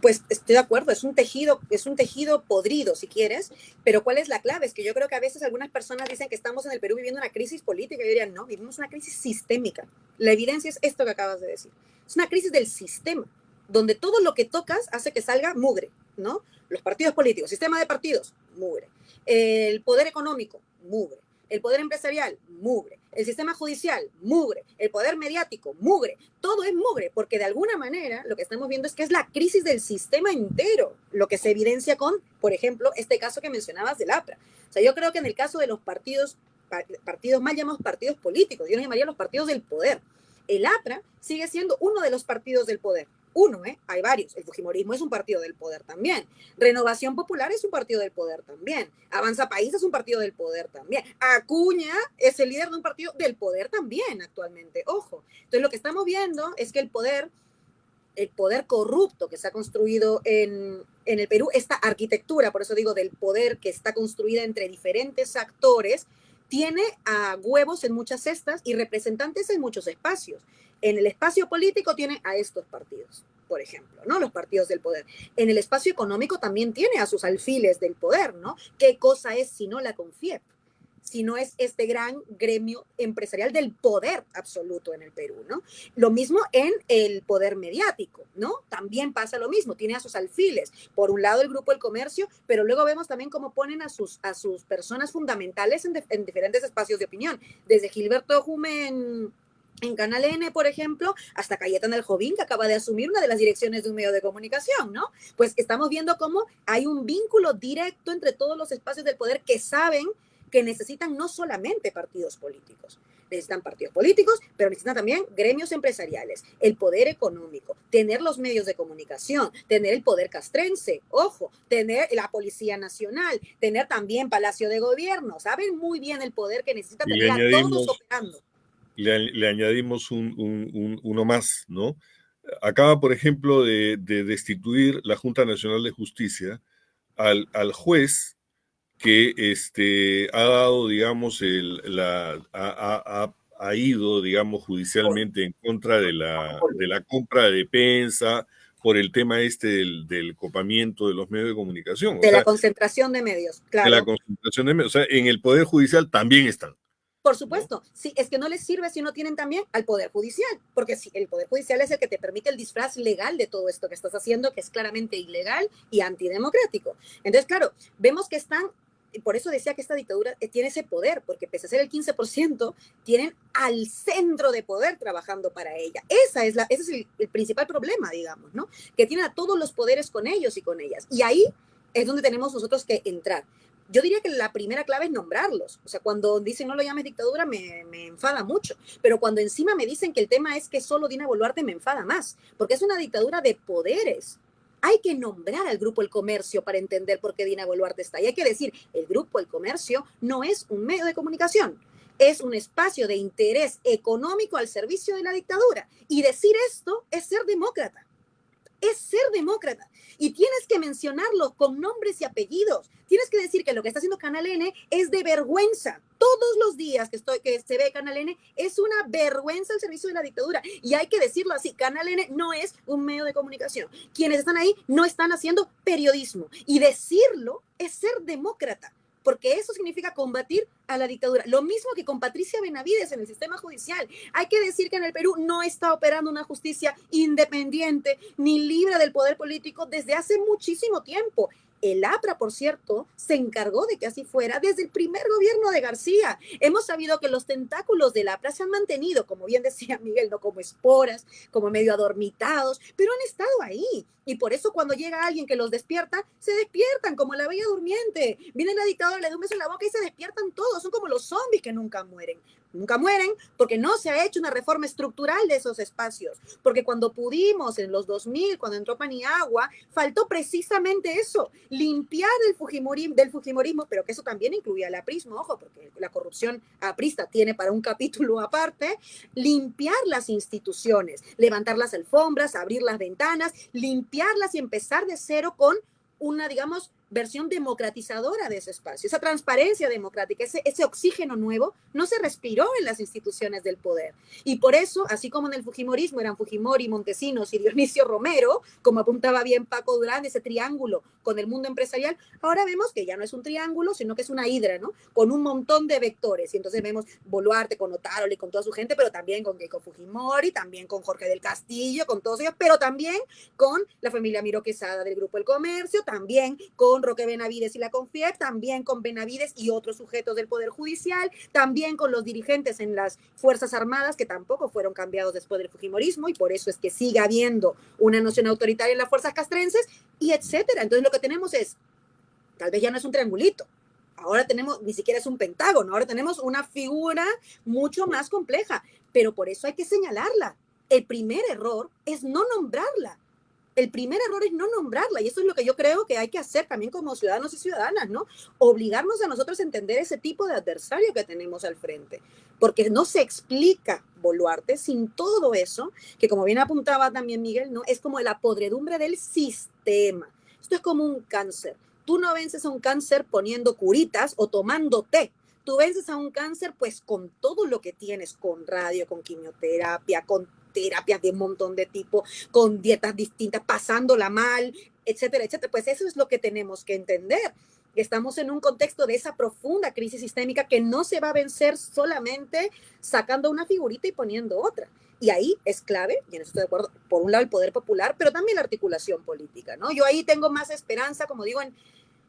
Pues estoy de acuerdo, es un tejido podrido, si quieres, pero ¿cuál es la clave? Es que yo creo que a veces algunas personas dicen que estamos en el Perú viviendo una crisis política, y yo diría, no, vivimos una crisis sistémica. La evidencia es esto que acabas de decir. Es una crisis del sistema, donde todo lo que tocas hace que salga mugre, ¿no? Los partidos políticos, sistema de partidos, mugre. El poder económico, mugre. El poder empresarial, mugre. El sistema judicial, mugre. El poder mediático, mugre. Todo es mugre, porque de alguna manera lo que estamos viendo es que es la crisis del sistema entero, lo que se evidencia con, por ejemplo, este caso que mencionabas del APRA. O sea, yo creo que en el caso de los partidos mal llamados partidos políticos, yo los llamaría los partidos del poder. El APRA sigue siendo uno de los partidos del poder. Uno, hay varios. El fujimorismo es un partido del poder también. Renovación Popular es un partido del poder también. Avanza País es un partido del poder también. Acuña es el líder de un partido del poder también actualmente. Ojo. Entonces lo que estamos viendo es que el poder corrupto que se ha construido en el Perú, esta arquitectura, por eso digo del poder que está construida entre diferentes actores, tiene a huevos en muchas cestas y representantes en muchos espacios. En el espacio político tiene a estos partidos, por ejemplo, ¿no? Los partidos del poder. En el espacio económico también tiene a sus alfiles del poder, ¿no? ¿Qué cosa es si no la CONFIEP? Si no es este gran gremio empresarial del poder absoluto en el Perú, ¿no? Lo mismo en el poder mediático, ¿no? También pasa lo mismo, tiene a sus alfiles. Por un lado el Grupo del Comercio, pero luego vemos también cómo ponen a sus personas fundamentales en diferentes espacios de opinión. Desde Gilberto Hume en Canal N, por ejemplo, hasta Cayetana El Jovín, que acaba de asumir una de las direcciones de un medio de comunicación, ¿no? Pues estamos viendo cómo hay un vínculo directo entre todos los espacios del poder que saben que necesitan no solamente partidos políticos, necesitan partidos políticos, pero necesitan también gremios empresariales, el poder económico, tener los medios de comunicación, tener el poder castrense, ojo, tener la Policía Nacional, tener también Palacio de Gobierno. Saben muy bien el poder que necesita tener a todos operando. Le añadimos uno más, ¿no? Acaba, por ejemplo, de destituir la Junta Nacional de Justicia al juez que ha dado, digamos, ha ido, digamos, judicialmente en contra de la compra de Pensa por el tema del copamiento de los medios de comunicación. La concentración de medios, claro. De la concentración de medios. O sea, en el Poder Judicial también están. Por supuesto, sí, es que no les sirve si no tienen también al Poder Judicial, porque si el Poder Judicial es el que te permite el disfraz legal de todo esto que estás haciendo, que es claramente ilegal y antidemocrático. Entonces, claro, vemos que están, por eso decía que esta dictadura tiene ese poder, porque pese a ser el 15%, tienen al centro de poder trabajando para ella. Ese es el principal problema, digamos, ¿no? Que tienen a todos los poderes con ellos y con ellas. Y ahí es donde tenemos nosotros que entrar. Yo diría que la primera clave es nombrarlos. O sea, cuando dicen no lo llames dictadura, me enfada mucho. Pero cuando encima me dicen que el tema es que solo Dina Boluarte, me enfada más. Porque es una dictadura de poderes. Hay que nombrar al Grupo El Comercio para entender por qué Dina Boluarte está ahí. Hay que decir, el Grupo El Comercio no es un medio de comunicación. Es un espacio de interés económico al servicio de la dictadura. Y decir esto es ser demócrata. Es ser demócrata. Y tienes que mencionarlo con nombres y apellidos. Tienes que decir que lo que está haciendo Canal N es de vergüenza. Todos los días que se ve Canal N es una vergüenza al servicio de la dictadura. Y hay que decirlo así, Canal N no es un medio de comunicación. Quienes están ahí no están haciendo periodismo. Y decirlo es ser demócrata, porque eso significa combatir a la dictadura. Lo mismo que con Patricia Benavides en el sistema judicial. Hay que decir que en el Perú no está operando una justicia independiente ni libre del poder político desde hace muchísimo tiempo. El APRA, por cierto, se encargó de que así fuera desde el primer gobierno de García. Hemos sabido que los tentáculos del APRA se han mantenido, como bien decía Miguel, no como esporas, como medio adormitados, pero han estado ahí. Y por eso cuando llega alguien que los despierta, se despiertan como la bella durmiente. Viene la dictadura, le da un beso en la boca y se despiertan todos. Son como los zombies que nunca mueren. Nunca mueren porque no se ha hecho una reforma estructural de esos espacios. Porque cuando pudimos en los 2000, cuando entró Paniagua, faltó precisamente eso, limpiar del fujimorismo, pero que eso también incluía el aprismo, ojo, porque la corrupción aprista tiene para un capítulo aparte, limpiar las instituciones, levantar las alfombras, abrir las ventanas, limpiarlas y empezar de cero con una, digamos, versión democratizadora de ese espacio, esa transparencia democrática, ese oxígeno nuevo no se respiró en las instituciones del poder. Y por eso, así como en el fujimorismo eran Fujimori, Montesinos y Dionisio Romero, como apuntaba bien Paco Durán, ese triángulo con el mundo empresarial, ahora vemos que ya no es un triángulo, sino que es una hidra, ¿no? Con un montón de vectores. Y entonces vemos Boluarte con Otárola y con toda su gente, pero también con Keiko Fujimori, también con Jorge del Castillo, con todos ellos, pero también con la familia Miro Quesada del Grupo El Comercio, también con Roque Benavides y la CONFIEP, también con Benavides y otros sujetos del Poder Judicial, también con los dirigentes en las Fuerzas Armadas, que tampoco fueron cambiados después del fujimorismo, y por eso es que sigue habiendo una noción autoritaria en las fuerzas castrenses, y etcétera. Entonces lo que tenemos es, tal vez ya no es un triangulito, ahora tenemos, ni siquiera es un pentágono, ahora tenemos una figura mucho más compleja, pero por eso hay que señalarla. El primer error es no nombrarla. El primer error es no nombrarla, y eso es lo que yo creo que hay que hacer también como ciudadanos y ciudadanas, ¿no? Obligarnos a nosotros a entender ese tipo de adversario que tenemos al frente, porque no se explica Boluarte sin todo eso, que como bien apuntaba también Miguel, ¿no? Es como la podredumbre del sistema. Esto es como un cáncer. Tú no vences a un cáncer poniendo curitas o tomando té. Tú vences a un cáncer pues con todo lo que tienes, con radio, con quimioterapia, con terapias de un montón de tipo, con dietas distintas, pasándola mal, etcétera, etcétera. Pues eso es lo que tenemos que entender. Estamos en un contexto de esa profunda crisis sistémica que no se va a vencer solamente sacando una figurita y poniendo otra. Y ahí es clave, y en eso estoy de acuerdo, por un lado el poder popular, pero también la articulación política, ¿no? Yo ahí tengo más esperanza, como digo,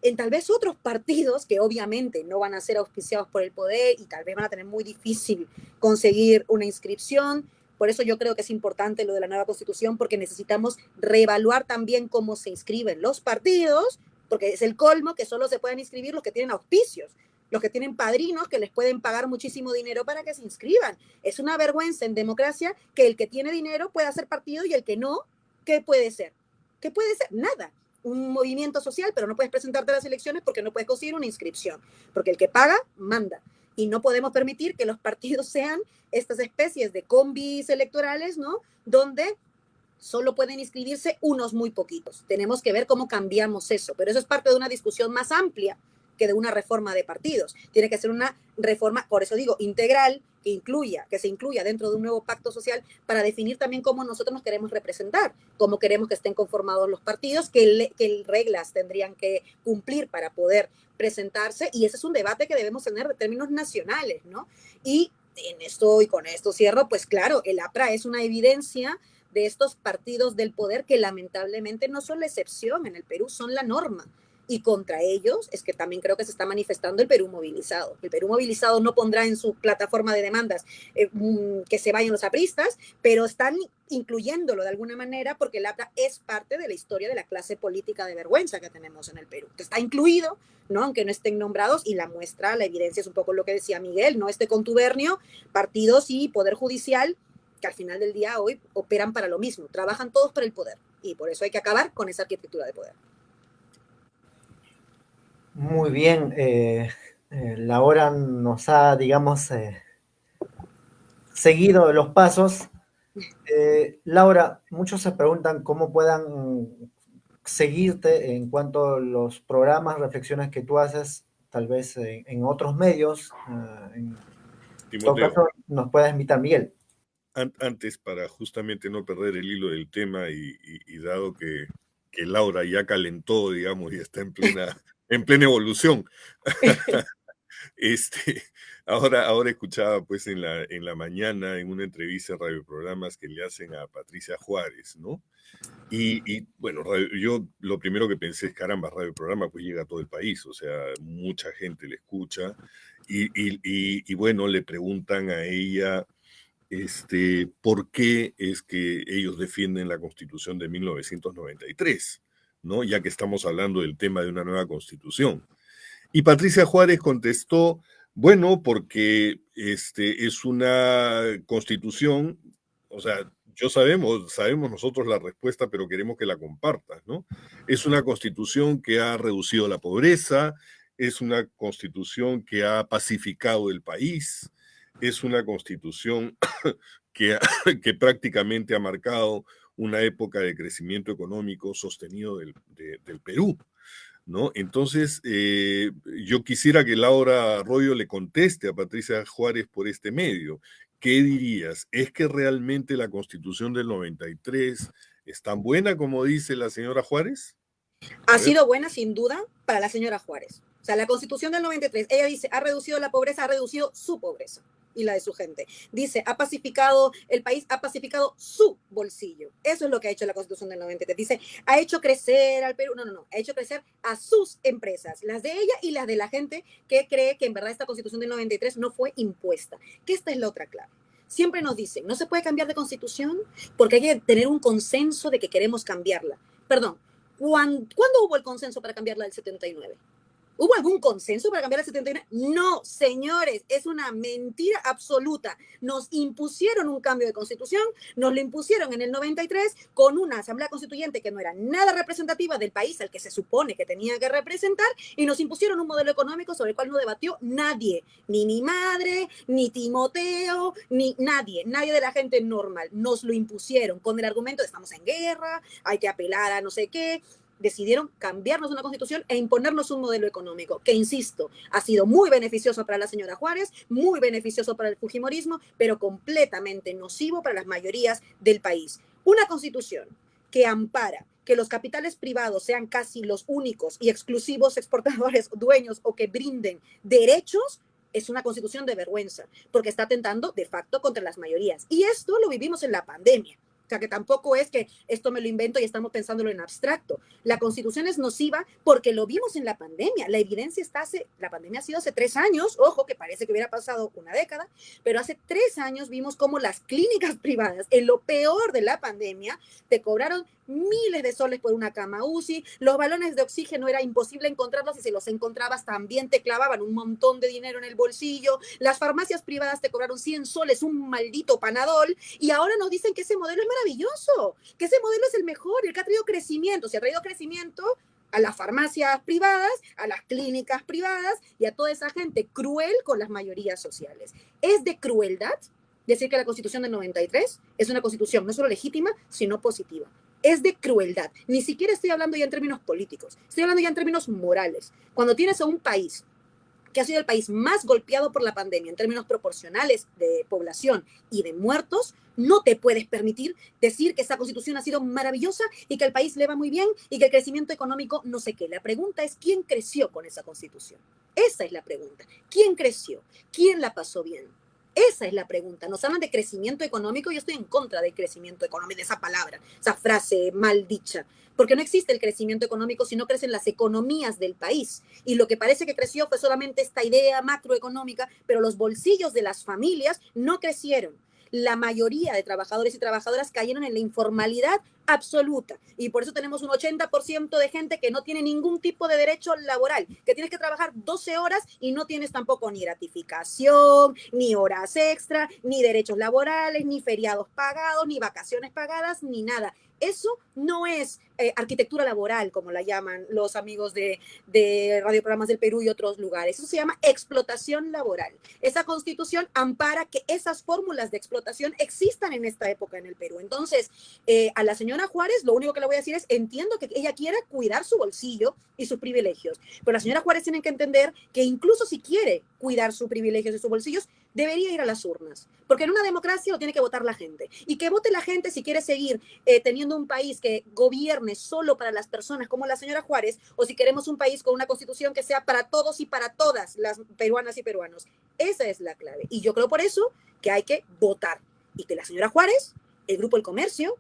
en tal vez otros partidos que obviamente no van a ser auspiciados por el poder y tal vez van a tener muy difícil conseguir una inscripción. Por eso yo creo que es importante lo de la nueva constitución, porque necesitamos reevaluar también cómo se inscriben los partidos, porque es el colmo que solo se pueden inscribir los que tienen auspicios. los que tienen padrinos que les pueden pagar muchísimo dinero para que se inscriban. Es una vergüenza en democracia que el que tiene dinero pueda hacer partido y el que no, ¿qué puede ser? ¿Qué puede ser? Nada. Un movimiento social, pero no puedes presentarte a las elecciones porque no puedes conseguir una inscripción, porque el que paga, manda. Y no podemos permitir que los partidos sean estas especies de combis electorales, ¿no? Donde solo pueden inscribirse unos muy poquitos. Tenemos que ver cómo cambiamos eso, pero eso es parte de una discusión más amplia que de una reforma de partidos. Tiene que ser una reforma, por eso digo, integral, que se incluya dentro de un nuevo pacto social para definir también cómo nosotros nos queremos representar, cómo queremos que estén conformados los partidos, qué reglas tendrían que cumplir para poder presentarse, y ese es un debate que debemos tener de términos nacionales, ¿no? Y en esto, y con esto cierro, pues claro, el APRA es una evidencia de estos partidos del poder que lamentablemente no son la excepción en el Perú, son la norma. Y contra ellos es que también creo que se está manifestando el Perú movilizado. El Perú movilizado no pondrá en su plataforma de demandas que se vayan los apristas, pero están incluyéndolo de alguna manera porque el APRA es parte de la historia de la clase política de vergüenza que tenemos en el Perú. Está incluido, ¿no? Aunque no estén nombrados, y la muestra, la evidencia es un poco lo que decía Miguel, ¿no? Este contubernio, partidos y poder judicial, que al final del día hoy operan para lo mismo, trabajan todos para el poder, y por eso hay que acabar con esa arquitectura de poder. Muy bien, Laura nos ha, digamos, seguido los pasos. Laura, muchos se preguntan cómo puedan seguirte en cuanto a los programas, reflexiones que tú haces, tal vez en otros medios. En todo caso, nos puedes invitar, Miguel. Antes, para justamente no perder el hilo del tema y dado que Laura ya calentó, digamos, y está en plena evolución. Ahora escuchaba pues en la mañana en una entrevista en radioprogramas que le hacen a Patricia Juárez, ¿no? Y bueno, yo lo primero que pensé es, caramba, radioprograma pues llega a todo el país, o sea, mucha gente le escucha y bueno, le preguntan a ella por qué es que ellos defienden la Constitución de 1993, ¿no? Ya que estamos hablando del tema de una nueva Constitución. Y Patricia Juárez contestó, bueno, porque es una Constitución, o sea, sabemos nosotros la respuesta, pero queremos que la compartas, ¿no? Es una Constitución que ha reducido la pobreza, es una Constitución que ha pacificado el país, es una Constitución que prácticamente ha marcado una época de crecimiento económico sostenido del Perú, ¿no? Entonces, yo quisiera que Laura Arroyo le conteste a Patricia Juárez por este medio. ¿Qué dirías? ¿Es que realmente la Constitución del 93 es tan buena como dice la señora Juárez? Ha sido buena, sin duda, para la señora Juárez. O sea, la Constitución del 93, ella dice, ha reducido la pobreza, ha reducido su pobreza y la de su gente. Dice, ha pacificado el país, ha pacificado su bolsillo. Eso es lo que ha hecho la Constitución del 93. Dice, ha hecho crecer al Perú. No, ha hecho crecer a sus empresas, las de ella y las de la gente que cree que en verdad esta Constitución del 93 no fue impuesta. Que esta es la otra clave. Siempre nos dicen, no se puede cambiar de Constitución porque hay que tener un consenso de que queremos cambiarla. Perdón, ¿cuándo hubo el consenso para cambiarla del 79? ¿Hubo algún consenso para cambiar el 79? No, señores, es una mentira absoluta. Nos impusieron un cambio de constitución, nos lo impusieron en el 93 con una asamblea constituyente que no era nada representativa del país al que se supone que tenía que representar, y nos impusieron un modelo económico sobre el cual no debatió nadie, ni mi madre, ni Timoteo, ni nadie de la gente normal. Nos lo impusieron con el argumento de estamos en guerra, hay que apelar a no sé qué. Decidieron cambiarnos una constitución e imponernos un modelo económico que, insisto, ha sido muy beneficioso para la señora Juárez, muy beneficioso para el fujimorismo, pero completamente nocivo para las mayorías del país. Una constitución que ampara que los capitales privados sean casi los únicos y exclusivos exportadores, dueños o que brinden derechos, es una constitución de vergüenza, porque está atentando de facto contra las mayorías. Y esto lo vivimos en la pandemia. O sea, que tampoco es que esto me lo invento y estamos pensándolo en abstracto. La Constitución es nociva porque lo vimos en la pandemia. La evidencia está la pandemia ha sido hace 3 años, ojo, que parece que hubiera pasado una década, pero hace 3 años vimos cómo las clínicas privadas, en lo peor de la pandemia, te cobraron miles de soles por una cama UCI, los balones de oxígeno era imposible encontrarlos y si los encontrabas también te clavaban un montón de dinero en el bolsillo, las farmacias privadas te cobraron 100 soles un maldito Panadol y ahora nos dicen que ese modelo es maravilloso, que ese modelo es el mejor, el que ha traído crecimiento, si ha traído crecimiento a las farmacias privadas, a las clínicas privadas y a toda esa gente cruel con las mayorías sociales. Es de crueldad decir que la Constitución del 93 es una constitución no solo legítima, sino positiva. Es de crueldad. Ni siquiera estoy hablando ya en términos políticos, estoy hablando ya en términos morales. Cuando tienes a un país que ha sido el país más golpeado por la pandemia en términos proporcionales de población y de muertos, no te puedes permitir decir que esa constitución ha sido maravillosa y que el país le va muy bien y que el crecimiento económico no sé qué. La pregunta es, ¿quién creció con esa constitución? Esa es la pregunta. ¿Quién creció? ¿Quién la pasó bien? Esa es la pregunta. Nos hablan de crecimiento económico. Yo estoy en contra del crecimiento económico, de esa palabra, esa frase mal dicha, porque no existe el crecimiento económico si no crecen las economías del país. Y lo que parece que creció fue solamente esta idea macroeconómica, pero los bolsillos de las familias no crecieron. La mayoría de trabajadores y trabajadoras cayeron en la informalidad absoluta. Y por eso tenemos un 80% de gente que no tiene ningún tipo de derecho laboral, que tienes que trabajar 12 horas y no tienes tampoco ni gratificación, ni horas extra, ni derechos laborales, ni feriados pagados, ni vacaciones pagadas, ni nada. Eso no es arquitectura laboral, como la llaman los amigos de radioprogramas del Perú y otros lugares. Eso se llama explotación laboral. Esa constitución ampara que esas fórmulas de explotación existan en esta época en el Perú. Entonces, a la señora Juárez, lo único que le voy a decir es, entiendo que ella quiera cuidar su bolsillo y sus privilegios, pero la señora Juárez tiene que entender que incluso si quiere cuidar sus privilegios y sus bolsillos, debería ir a las urnas, porque en una democracia lo tiene que votar la gente, y que vote la gente si quiere seguir teniendo un país que gobierne solo para las personas como la señora Juárez, o si queremos un país con una constitución que sea para todos y para todas las peruanas y peruanos. Esa es la clave, y yo creo por eso que hay que votar, y que la señora Juárez, el Grupo El Comercio,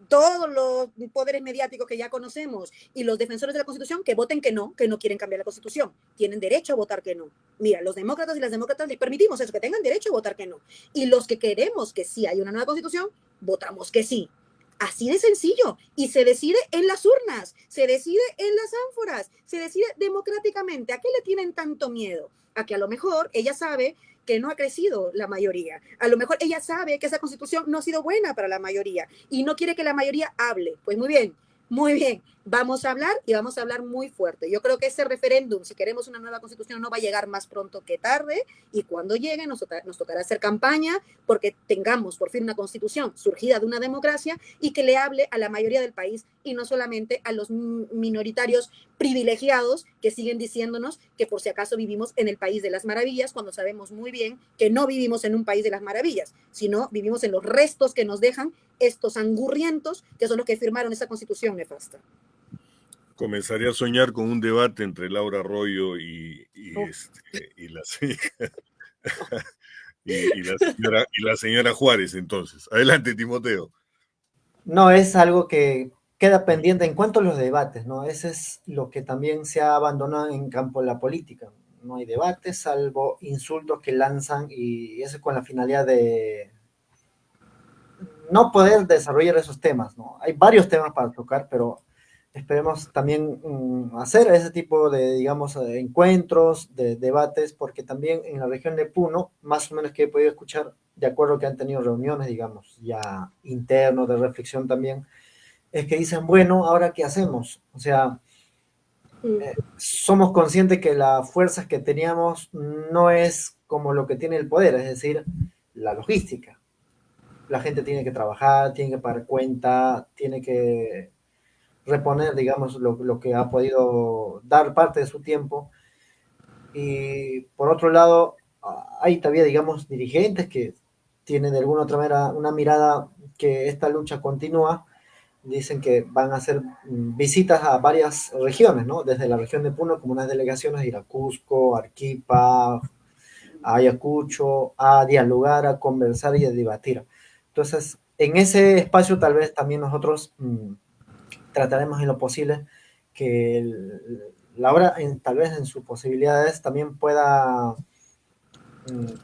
todos los poderes mediáticos que ya conocemos y los defensores de la Constitución que voten que no quieren cambiar la Constitución. Tienen derecho a votar que no. Mira, los demócratas y las demócratas les permitimos eso, que tengan derecho a votar que no. Y los que queremos que sí haya una nueva Constitución, votamos que sí. Así de sencillo. Y se decide en las urnas, se decide en las ánforas, se decide democráticamente. ¿A qué le tienen tanto miedo? A que a lo mejor ella sabe que no ha crecido la mayoría. A lo mejor ella sabe que esa constitución no ha sido buena para la mayoría y no quiere que la mayoría hable. Pues muy bien, vamos a hablar y vamos a hablar muy fuerte. Yo creo que ese referéndum, si queremos una nueva constitución, no va a llegar más pronto que tarde, y cuando llegue nos tocará hacer campaña porque tengamos por fin una constitución surgida de una democracia y que le hable a la mayoría del país y no solamente a los minoritarios privilegiados que siguen diciéndonos que por si acaso vivimos en el país de las maravillas, cuando sabemos muy bien que no vivimos en un país de las maravillas, sino vivimos en los restos que nos dejan estos angurrientos que son los que firmaron esa constitución nefasta. Comenzaría a soñar con un debate entre Laura Arroyo y la señora Juárez, entonces. Adelante, Timoteo. No, es algo que queda pendiente en cuanto a los debates, ¿no? Ese es lo que también se ha abandonado en campo de la política. No hay debates, salvo insultos que lanzan, y eso con la finalidad de no poder desarrollar esos temas, ¿no? Hay varios temas para tocar, pero esperemos también hacer ese tipo de, digamos, encuentros, de debates, porque también en la región de Puno, más o menos que he podido escuchar, de acuerdo que han tenido reuniones, digamos, ya internos de reflexión también, es que dicen, bueno, ¿ahora qué hacemos? O sea, somos conscientes que las fuerzas que teníamos no es como lo que tiene el poder, es decir, la logística. La gente tiene que trabajar, tiene que pagar cuenta, tiene que reponer, digamos, lo que ha podido dar parte de su tiempo. Y por otro lado, hay todavía, digamos, dirigentes que tienen de alguna otra manera una mirada que esta lucha continúa. Dicen que van a hacer visitas a varias regiones, ¿no? Desde la región de Puno, como unas delegaciones, ir a Cusco, Arequipa, a Ayacucho, a dialogar, a conversar y a debatir. Entonces, en ese espacio tal vez también nosotros trataremos en lo posible que Laura, tal vez en sus posibilidades, también pueda,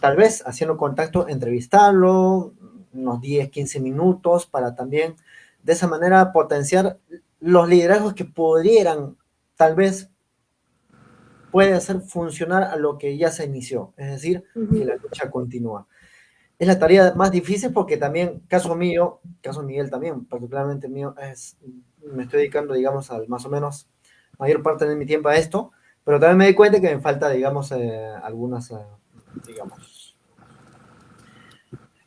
tal vez haciendo contacto, entrevistarlo unos 10, 15 minutos para también de esa manera potenciar los liderazgos que pudieran, tal vez, puede hacer funcionar a lo que ya se inició, es decir, que la lucha continúa. Es la tarea más difícil porque también, caso Miguel también, particularmente mío, me estoy dedicando, digamos, al más o menos mayor parte de mi tiempo a esto, pero también me doy cuenta que me falta, digamos, algunas, digamos,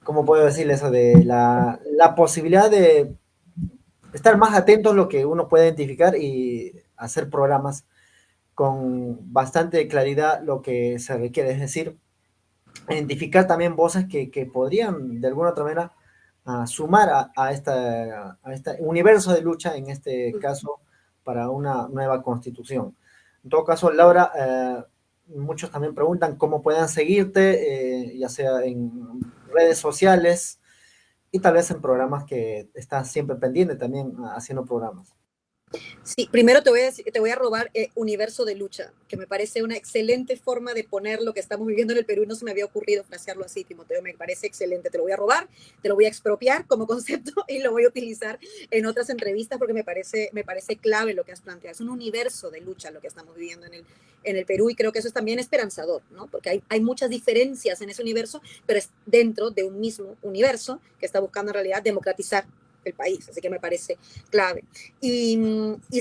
¿cómo puedo decirle eso? De la posibilidad de estar más atentos a lo que uno puede identificar y hacer programas con bastante claridad lo que se requiere, es decir, identificar también voces que podrían de alguna otra manera sumar a este universo de lucha, en este caso, para una nueva constitución. En todo caso, Laura, muchos también preguntan cómo puedan seguirte, ya sea en redes sociales y tal vez en programas que estás siempre pendiente también haciendo programas. Sí, primero te voy a robar Universo de Lucha, que me parece una excelente forma de poner lo que estamos viviendo en el Perú y no se me había ocurrido frasearlo así, Timoteo, me parece excelente. Te lo voy a robar, te lo voy a expropiar como concepto y lo voy a utilizar en otras entrevistas porque me parece clave lo que has planteado. Es un universo de lucha lo que estamos viviendo en el Perú y creo que eso es también esperanzador, ¿no? Porque hay muchas diferencias en ese universo, pero es dentro de un mismo universo que está buscando en realidad democratizar el país, así que me parece clave. Y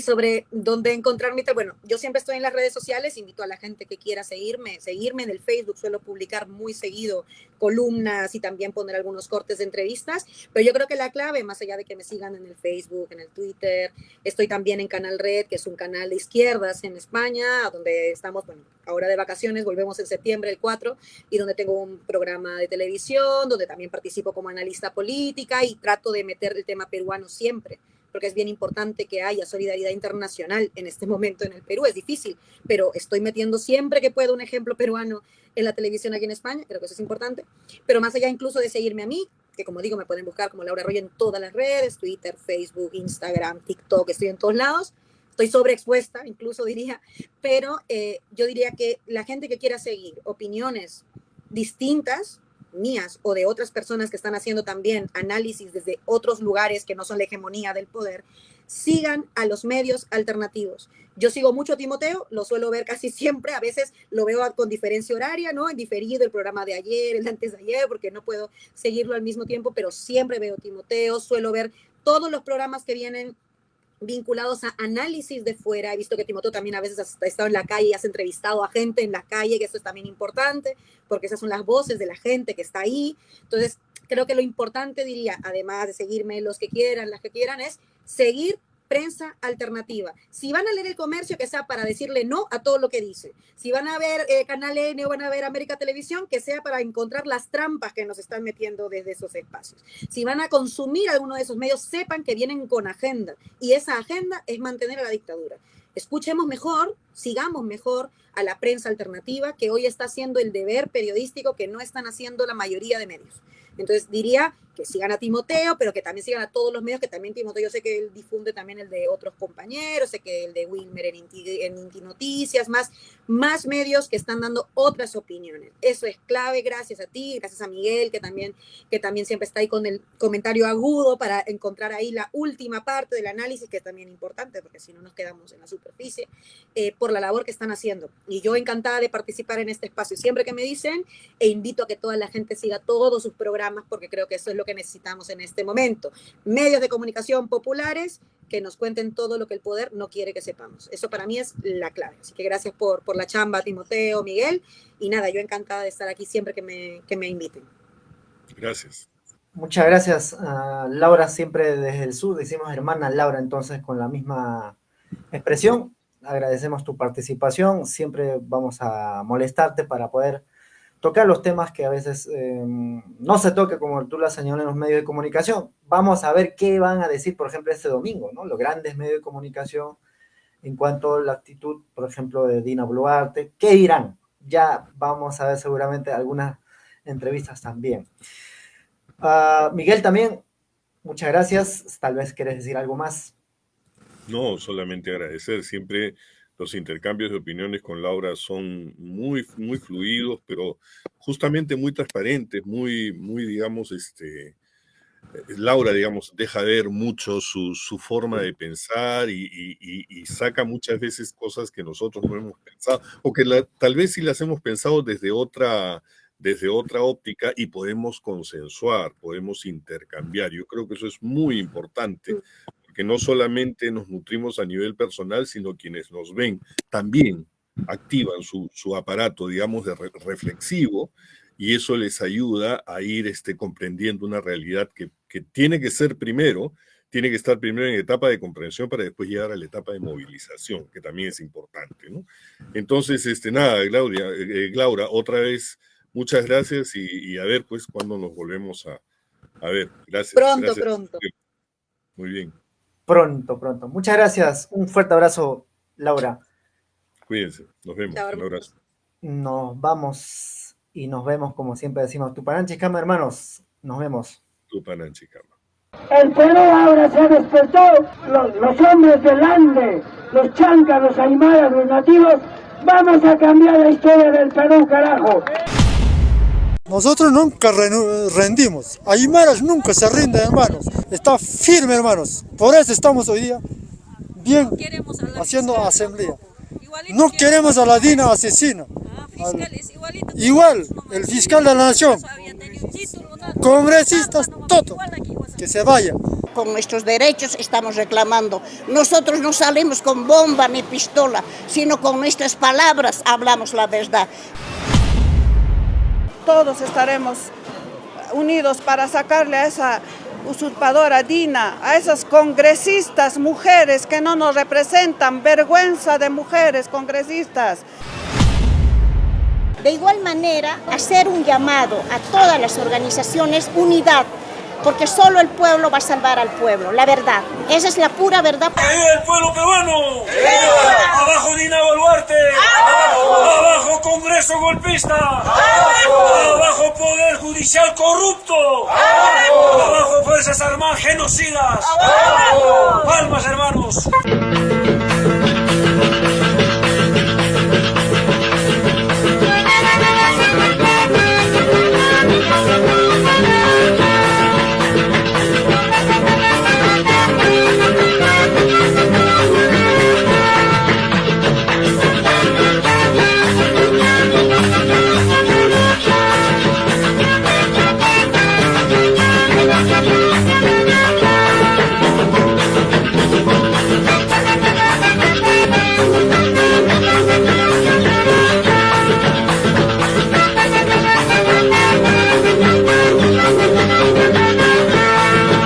sobre dónde encontrarme, bueno, yo siempre estoy en las redes sociales, invito a la gente que quiera seguirme en el Facebook, suelo publicar muy seguido columnas y también poner algunos cortes de entrevistas, pero yo creo que la clave, más allá de que me sigan en el Facebook, en el Twitter, estoy también en Canal Red, que es un canal de izquierdas en España, donde estamos, bueno, ahora de vacaciones, volvemos en septiembre, el 4, y donde tengo un programa de televisión, donde también participo como analista política y trato de meter el tema peruano siempre, porque es bien importante que haya solidaridad internacional en este momento en el Perú. Es difícil, pero estoy metiendo siempre que puedo un ejemplo peruano en la televisión aquí en España, creo que eso es importante, pero más allá incluso de seguirme a mí, que como digo, me pueden buscar como Laura Arroyo en todas las redes, Twitter, Facebook, Instagram, TikTok, estoy en todos lados, estoy sobreexpuesta, incluso diría, pero yo diría que la gente que quiera seguir opiniones distintas, mías o de otras personas que están haciendo también análisis desde otros lugares que no son la hegemonía del poder, sigan a los medios alternativos. Yo sigo mucho a Timoteo, lo suelo ver casi siempre, a veces lo veo con diferencia horaria, ¿no? En diferido el programa de ayer, el de antes de ayer, porque no puedo seguirlo al mismo tiempo, pero siempre veo a Timoteo, suelo ver todos los programas que vienen vinculados a análisis de fuera. He visto que Timoteo también a veces ha estado en la calle y has entrevistado a gente en la calle, que eso es también importante, porque esas son las voces de la gente que está ahí. Entonces, creo que lo importante, diría, además de seguirme los que quieran, las que quieran, es seguir prensa alternativa. Si van a leer El Comercio, que sea para decirle no a todo lo que dice. Si van a ver Canal N o van a ver América Televisión, que sea para encontrar las trampas que nos están metiendo desde esos espacios. Si van a consumir alguno de esos medios, sepan que vienen con agenda, y esa agenda es mantener a la dictadura. Escuchemos mejor, sigamos mejor a la prensa alternativa, que hoy está haciendo el deber periodístico que no están haciendo la mayoría de medios. Entonces diría que sigan a Timoteo, pero que también sigan a todos los medios, que también Timoteo, yo sé que él difunde también el de otros compañeros, sé que el de Wilmer en Inti Noticias, más medios que están dando otras opiniones. Eso es clave, gracias a ti, gracias a Miguel, que también siempre está ahí con el comentario agudo para encontrar ahí la última parte del análisis, que es también importante, porque si no nos quedamos en la superficie, por la labor que están haciendo. Y yo encantada de participar en este espacio siempre que me dicen, e invito a que toda la gente siga todos sus programas, porque creo que eso es lo que necesitamos en este momento. Medios de comunicación populares que nos cuenten todo lo que el poder no quiere que sepamos. Eso para mí es la clave. Así que gracias por la chamba, Timoteo, Miguel, y nada, yo encantada de estar aquí siempre que me inviten. Gracias. Muchas gracias, Laura, siempre desde el sur, decimos hermana Laura, entonces con la misma expresión. Agradecemos tu participación, siempre vamos a molestarte para poder tocar los temas que a veces no se toca, como tú lo has señalado, en los medios de comunicación. Vamos a ver qué van a decir, por ejemplo, este domingo, ¿no? Los grandes medios de comunicación en cuanto a la actitud, por ejemplo, de Dina Boluarte. ¿Qué dirán? Ya vamos a ver seguramente algunas entrevistas también. Miguel, también Muchas gracias. Tal vez querés decir algo más. No, solamente agradecer. Siempre los intercambios de opiniones con Laura son muy, muy fluidos, pero justamente muy transparentes, muy, digamos, Laura, digamos, deja ver mucho su forma de pensar y saca muchas veces cosas que nosotros no hemos pensado, o que tal vez sí las hemos pensado desde otra óptica y podemos consensuar, podemos intercambiar. Yo creo que eso es muy importante, porque no solamente nos nutrimos a nivel personal, sino quienes nos ven también activan su aparato, digamos, reflexivo, y eso les ayuda a ir comprendiendo una realidad que tiene que ser primero, tiene que estar primero en etapa de comprensión para después llegar a la etapa de movilización, que también es importante, ¿no? Entonces, nada, Laura, otra vez, muchas gracias y a ver, pues, cuándo nos volvemos a ver. Gracias. Pronto, Gracias. pronto. Muy bien. Pronto. Muchas gracias. Un fuerte abrazo, Laura. Cuídense. Nos vemos. Chao, Un abrazo. Nos vamos y nos vemos, como siempre decimos, Tupananchikama, hermanos. Nos vemos. Tupananchikama. El Perú ahora se ha despertado, los hombres del Ande, los chancas, los aymaras, los nativos, vamos a cambiar la historia del Perú, carajo. Nosotros nunca rendimos. Aymaras nunca se rinden, hermanos. Está firme, hermanos. Por eso estamos hoy día bien haciendo asamblea. No queremos a la Dina asesina. Igual, el fiscal de la nación, congresistas, todo, que se vaya. Con nuestros derechos estamos reclamando. Nosotros no salimos con bomba ni pistola, sino con nuestras palabras hablamos la verdad. Todos estaremos unidos para sacarle a esa usurpadora Dina, a esas congresistas mujeres que no nos representan, vergüenza de mujeres congresistas. De igual manera, hacer un llamado a todas las organizaciones, unidad, porque solo el pueblo va a salvar al pueblo, la verdad. Esa es la pura verdad. ¡Que viva el pueblo peruano! ¡Viva! ¡Abajo Dina Boluarte! ¡Abajo! ¡Abajo Congreso golpista! ¡Abajo! ¡Abajo Poder Judicial corrupto! ¡Abajo! ¡Abajo Fuerzas Armadas genocidas! ¡Abajo! ¡Palmas, hermanos!